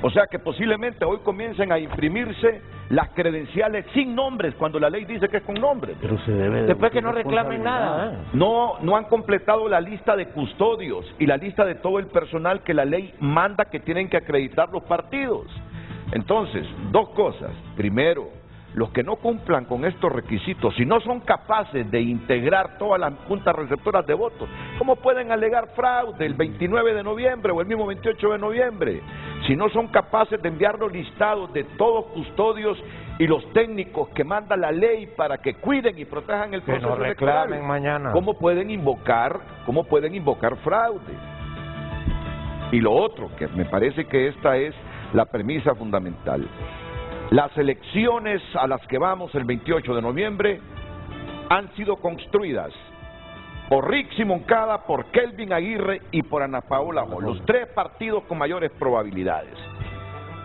O sea que posiblemente hoy comiencen a imprimirse las credenciales sin nombres, cuando la ley dice que es con nombres. Pero se debe después que no reclamen nada. No han completado la lista de custodios y la lista de todo el personal que la ley manda que tienen que acreditar los partidos. Entonces, dos cosas. Primero, los que no cumplan con estos requisitos, si no son capaces de integrar todas las juntas receptoras de votos, ¿cómo pueden alegar fraude el 29 de noviembre o el mismo 28 de noviembre? Si no son capaces de enviar los listados de todos custodios y los técnicos que manda la ley para que cuiden y protejan el proceso electoral, que no reclamen mañana. ¿Cómo pueden invocar fraude? Y lo otro, que me parece que esta es la premisa fundamental. Las elecciones a las que vamos el 28 de noviembre han sido construidas por Rixi Moncada, por Kelvin Aguirre y por Ana Paola Mol, los tres partidos con mayores probabilidades.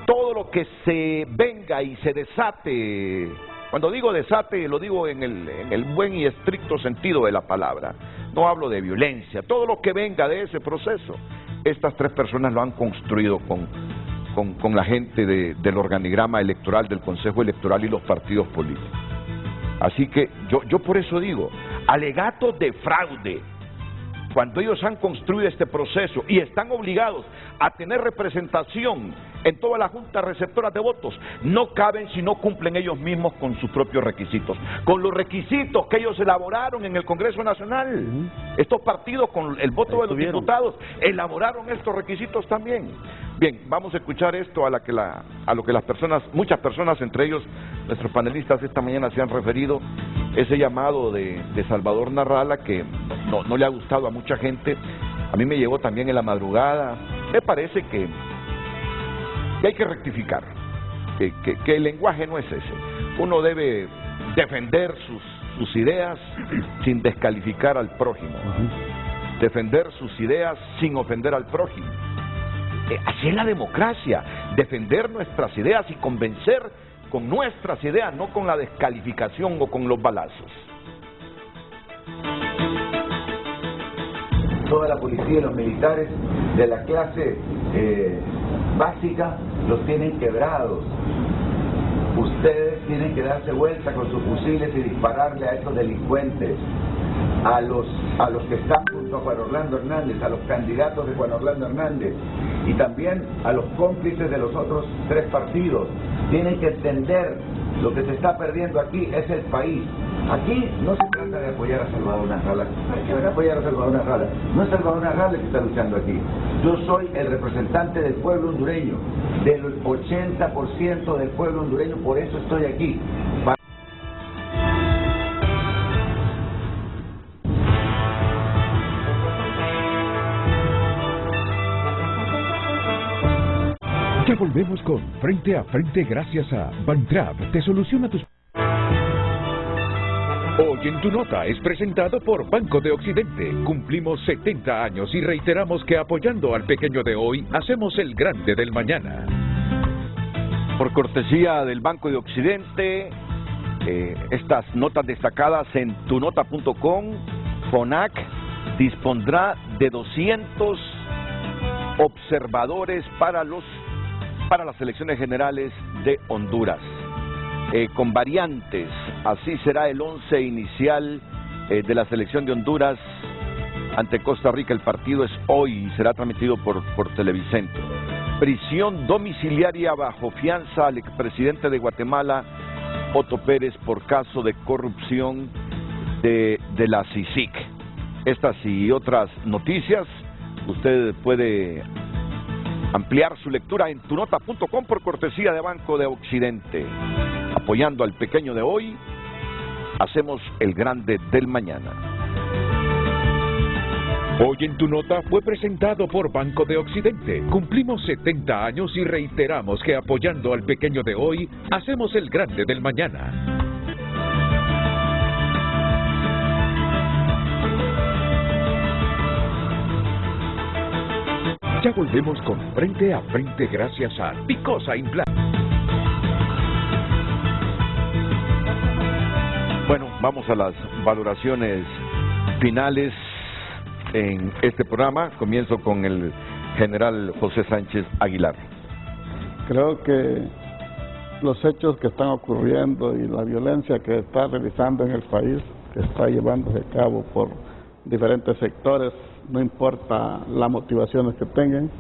Todo lo que se venga y se desate, cuando digo desate lo digo en el buen y estricto sentido de la palabra, no hablo de violencia, todo lo que venga de ese proceso, estas tres personas lo han construido con la gente del organigrama electoral, del Consejo Electoral y los partidos políticos. Así que yo por eso digo, alegatos de fraude, cuando ellos han construido este proceso y están obligados a tener representación en todas las juntas receptoras de votos, no caben si no cumplen ellos mismos con sus propios requisitos, con los requisitos que ellos elaboraron en el Congreso Nacional. Estos partidos, con el voto de los diputados, elaboraron estos requisitos también. Bien, vamos a escuchar esto a lo que las personas, muchas personas, entre ellos nuestros panelistas esta mañana se han referido, ese llamado de Salvador Narrala que no le ha gustado a mucha gente. A mí me llegó también en la madrugada. Me parece que hay que rectificar, que el lenguaje no es ese. Uno debe defender sus ideas sin descalificar al prójimo, defender sus ideas sin ofender al prójimo. Así es la democracia, defender nuestras ideas y convencer con nuestras ideas, no con la descalificación o con los balazos. Toda la policía y los militares de la clase básica los tienen quebrados. Ustedes tienen que darse vuelta con sus fusiles y dispararle a estos delincuentes, a los que están culpa a Juan Orlando Hernández, a los candidatos de Juan Orlando Hernández y también a los cómplices de los otros 3 partidos. Tienen que entender lo que se está perdiendo aquí es el país. Aquí no se trata de apoyar a Salvador Narrala. ¿Para qué van a apoyar a Salvador Narrala? No es Salvador Narrala que está luchando aquí. Yo soy el representante del pueblo hondureño, del 80% del pueblo hondureño, por eso estoy aquí. Ya volvemos con Frente a Frente gracias a Bantrap. Te soluciona tus... Hoy en tu nota es presentado por Banco de Occidente. Cumplimos 70 años y reiteramos que apoyando al pequeño de hoy, hacemos el grande del mañana. Por cortesía del Banco de Occidente, estas notas destacadas en tunota.com, FONAC dispondrá de 200 observadores para las elecciones generales de Honduras. Con variantes, así será el 11 inicial de la selección de Honduras ante Costa Rica. El partido es hoy y será transmitido por Televicentro. Prisión domiciliaria bajo fianza al expresidente de Guatemala, Otto Pérez, por caso de corrupción de la CICIG. Estas y otras noticias, usted puede ampliar su lectura en tunota.com por cortesía de Banco de Occidente. Apoyando al pequeño de hoy, hacemos el grande del mañana. Hoy en tu nota fue presentado por Banco de Occidente. Cumplimos 70 años y reiteramos que apoyando al pequeño de hoy, hacemos el grande del mañana. Ya volvemos con Frente a Frente gracias a Picosa Implant. Bueno, vamos a las valoraciones finales en este programa. Comienzo con el general José Sánchez Aguilar. Creo que los hechos que están ocurriendo y la violencia que está realizando en el país, que está llevándose a cabo por diferentes sectores, no importa las motivaciones que tengan,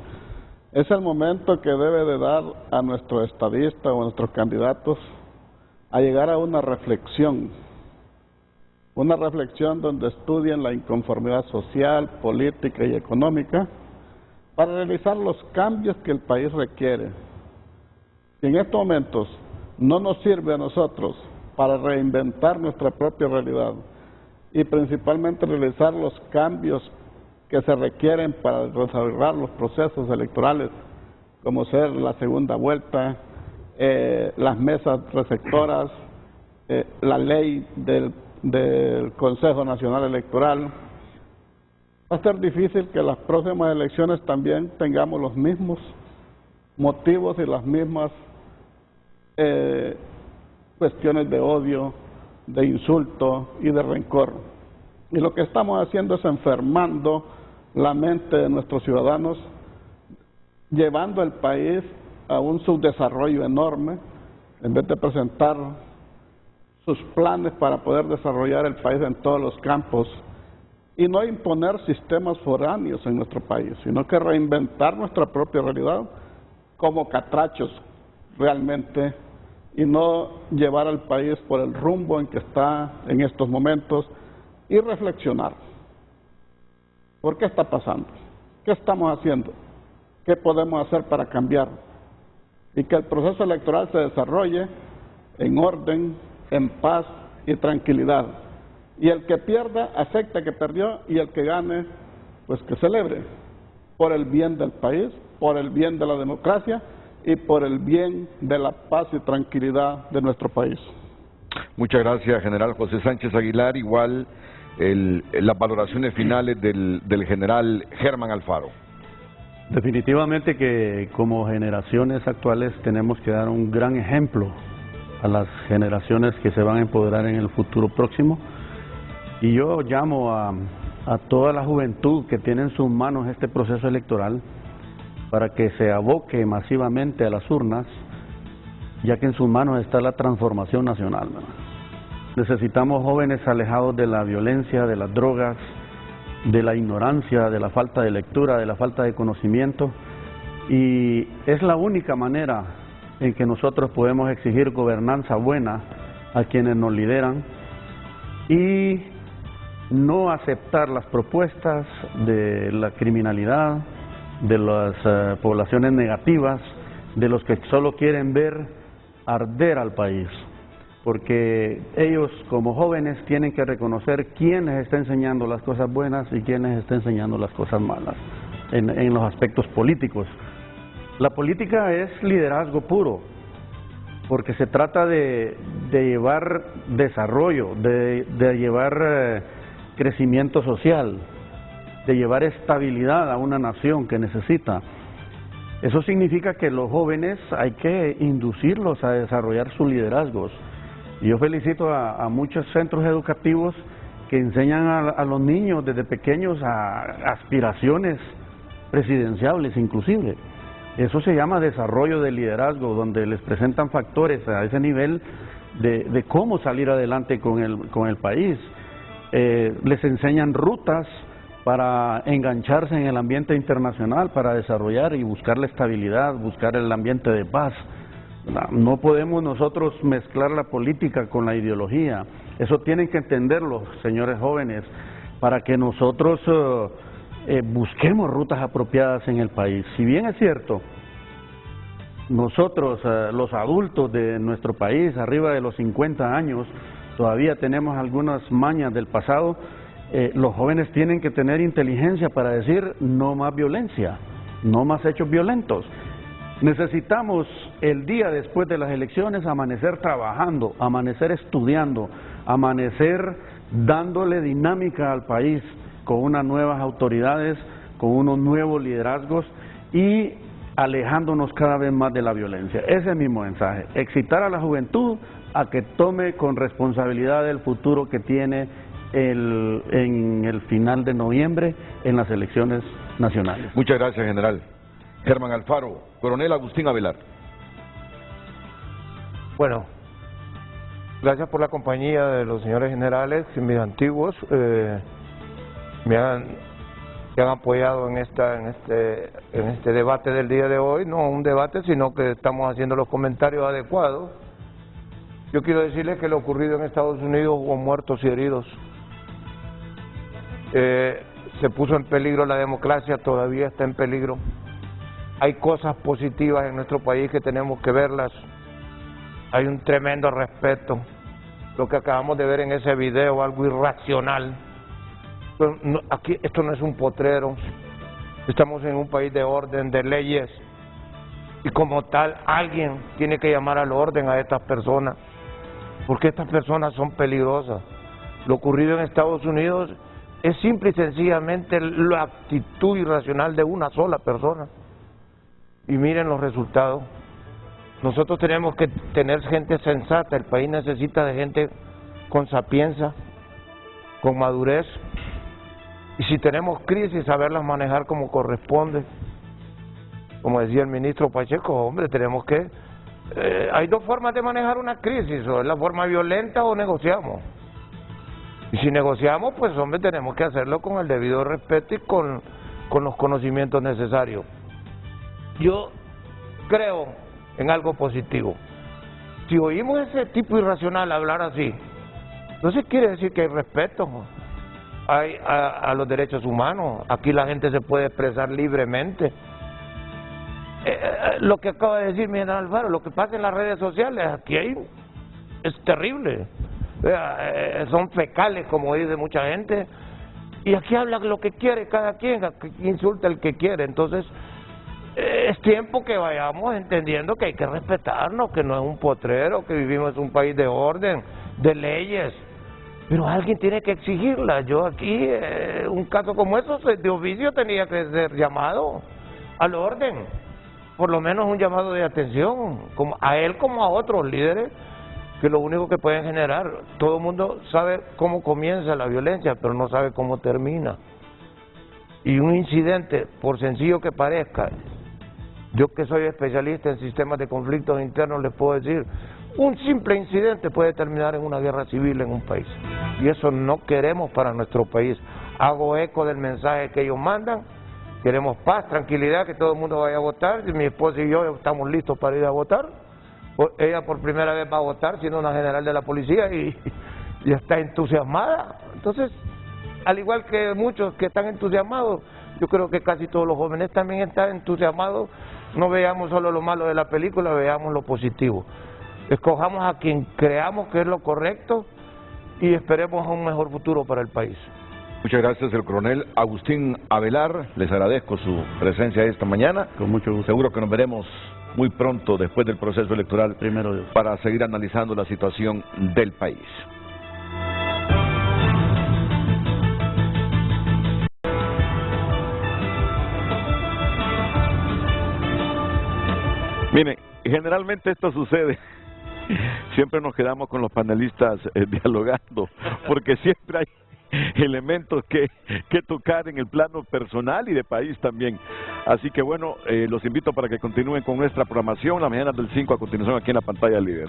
es el momento que debe de dar a nuestros estadistas o a nuestros candidatos a llegar a una reflexión donde estudien la inconformidad social, política y económica para realizar los cambios que el país requiere. Si en estos momentos no nos sirve a nosotros para reinventar nuestra propia realidad y principalmente realizar los cambios que se requieren para desarrollar los procesos electorales, como ser la segunda vuelta, las mesas receptoras, la ley del Consejo Nacional Electoral, va a ser difícil que las próximas elecciones también tengamos los mismos motivos y las mismas cuestiones de odio, de insulto y de rencor. Y lo que estamos haciendo es enfermando la mente de nuestros ciudadanos, llevando al país a un subdesarrollo enorme, en vez de presentar sus planes para poder desarrollar el país en todos los campos y no imponer sistemas foráneos en nuestro país, sino que reinventar nuestra propia realidad como catrachos realmente y no llevar al país por el rumbo en que está en estos momentos y reflexionar. ¿Por qué está pasando? ¿Qué estamos haciendo? ¿Qué podemos hacer para cambiar? Y que el proceso electoral se desarrolle en orden, en paz y tranquilidad. Y el que pierda, acepte que perdió, y el que gane, pues que celebre, por el bien del país, por el bien de la democracia y por el bien de la paz y tranquilidad de nuestro país. Muchas gracias, general José Sánchez Aguilar. Igual las valoraciones finales del general Germán Alfaro. Definitivamente que como generaciones actuales tenemos que dar un gran ejemplo a las generaciones que se van a empoderar en el futuro próximo. Y yo llamo a toda la juventud que tiene en sus manos este proceso electoral para que se aboque masivamente a las urnas, ya que en sus manos está la transformación nacional, ¿no? Necesitamos jóvenes alejados de la violencia, de las drogas, de la ignorancia, de la falta de lectura, de la falta de conocimiento, y es la única manera en que nosotros podemos exigir gobernanza buena a quienes nos lideran y no aceptar las propuestas de la criminalidad, de las poblaciones negativas, de los que solo quieren ver arder al país, porque ellos como jóvenes tienen que reconocer quién les está enseñando las cosas buenas y quién les está enseñando las cosas malas en los aspectos políticos. La política es liderazgo puro, porque se trata de llevar desarrollo, de llevar crecimiento social, de llevar estabilidad a una nación que necesita. Eso significa que los jóvenes hay que inducirlos a desarrollar sus liderazgos. Y yo felicito a muchos centros educativos que enseñan a los niños desde pequeños a aspiraciones presidenciables inclusive. Eso se llama desarrollo de liderazgo, donde les presentan factores a ese nivel de cómo salir adelante con el país. Les enseñan rutas para engancharse en el ambiente internacional, para desarrollar y buscar la estabilidad, buscar el ambiente de paz. No podemos nosotros mezclar la política con la ideología. Eso tienen que entenderlo, señores jóvenes, para que nosotros busquemos rutas apropiadas en el país. Si bien es cierto, nosotros, los adultos de nuestro país, arriba de los 50 años, todavía tenemos algunas mañas del pasado, los jóvenes tienen que tener inteligencia para decir no más violencia, no más hechos violentos. Necesitamos el día después de las elecciones amanecer trabajando, amanecer estudiando, amanecer dándole dinámica al país con unas nuevas autoridades, con unos nuevos liderazgos y alejándonos cada vez más de la violencia. Ese es mi mensaje, excitar a la juventud a que tome con responsabilidad el futuro que tiene en el final de noviembre en las elecciones nacionales. Muchas gracias, general. Germán Alfaro, coronel Agustín Avelar. Bueno, gracias por la compañía de los señores generales, mis antiguos, me han apoyado en este debate del día de hoy, no un debate, sino que estamos haciendo los comentarios adecuados. Yo quiero decirles que lo ocurrido en Estados Unidos hubo muertos y heridos. Se puso en peligro la democracia, todavía está en peligro. Hay cosas positivas en nuestro país que tenemos que verlas. Hay un tremendo respeto. Lo que acabamos de ver en ese video, algo irracional. Pero no, aquí esto no es un potrero. Estamos en un país de orden, de leyes. Y como tal, alguien tiene que llamar al orden a estas personas. Porque estas personas son peligrosas. Lo ocurrido en Estados Unidos es simple y sencillamente la actitud irracional de una sola persona. Y miren los resultados. Nosotros tenemos que tener gente sensata. El país necesita de gente con sapiencia, con madurez. Y si tenemos crisis, saberlas manejar como corresponde. Como decía el ministro Pacheco, hombre, tenemos que... hay dos formas de manejar una crisis, o es la forma violenta o negociamos. Y si negociamos, pues hombre, tenemos que hacerlo con el debido respeto y con los conocimientos necesarios. Yo creo en algo positivo. Si oímos ese tipo irracional hablar así, entonces quiere decir que hay respeto a los derechos humanos. Aquí la gente se puede expresar libremente. Lo que acaba de decir mi general Alfaro, lo que pasa en las redes sociales, aquí es terrible. Son fecales, como dice mucha gente, y aquí habla lo que quiere cada quien, aquí insulta el que quiere. Entonces es tiempo que vayamos entendiendo que hay que respetarnos, que no es un potrero, que vivimos en un país de orden, de leyes, pero alguien tiene que exigirla. Yo aquí, un caso como eso, de oficio tenía que ser llamado al orden, por lo menos un llamado de atención, como a él como a otros líderes, que lo único que pueden generar, todo el mundo sabe cómo comienza la violencia, pero no sabe cómo termina. Y un incidente, por sencillo que parezca, yo que soy especialista en sistemas de conflictos internos, les puedo decir, un simple incidente puede terminar en una guerra civil en un país. Y eso no queremos para nuestro país. hago eco del mensaje que ellos mandan. Queremos paz, tranquilidad, que todo el mundo vaya a votar. Mi esposa y yo estamos listos para ir a votar. Ella por primera vez va a votar, siendo una general de la policía, y está entusiasmada. Entonces, al igual que muchos que están entusiasmados, yo creo que casi todos los jóvenes también están entusiasmados. No veamos solo lo malo de la película, veamos lo positivo. Escojamos a quien creamos que es lo correcto y esperemos a un mejor futuro para el país. Muchas gracias, el coronel Agustín Avelar. Les agradezco su presencia esta mañana. Con mucho gusto. Seguro que nos veremos muy pronto después del proceso electoral, primero Dios, para seguir analizando la situación del país. Miren, generalmente esto sucede. Siempre nos quedamos con los panelistas dialogando, porque siempre hay elementos que tocar en el plano personal y de país también. Así que bueno, los invito para que continúen con nuestra programación, la mañana del 5 a continuación aquí en la pantalla líder.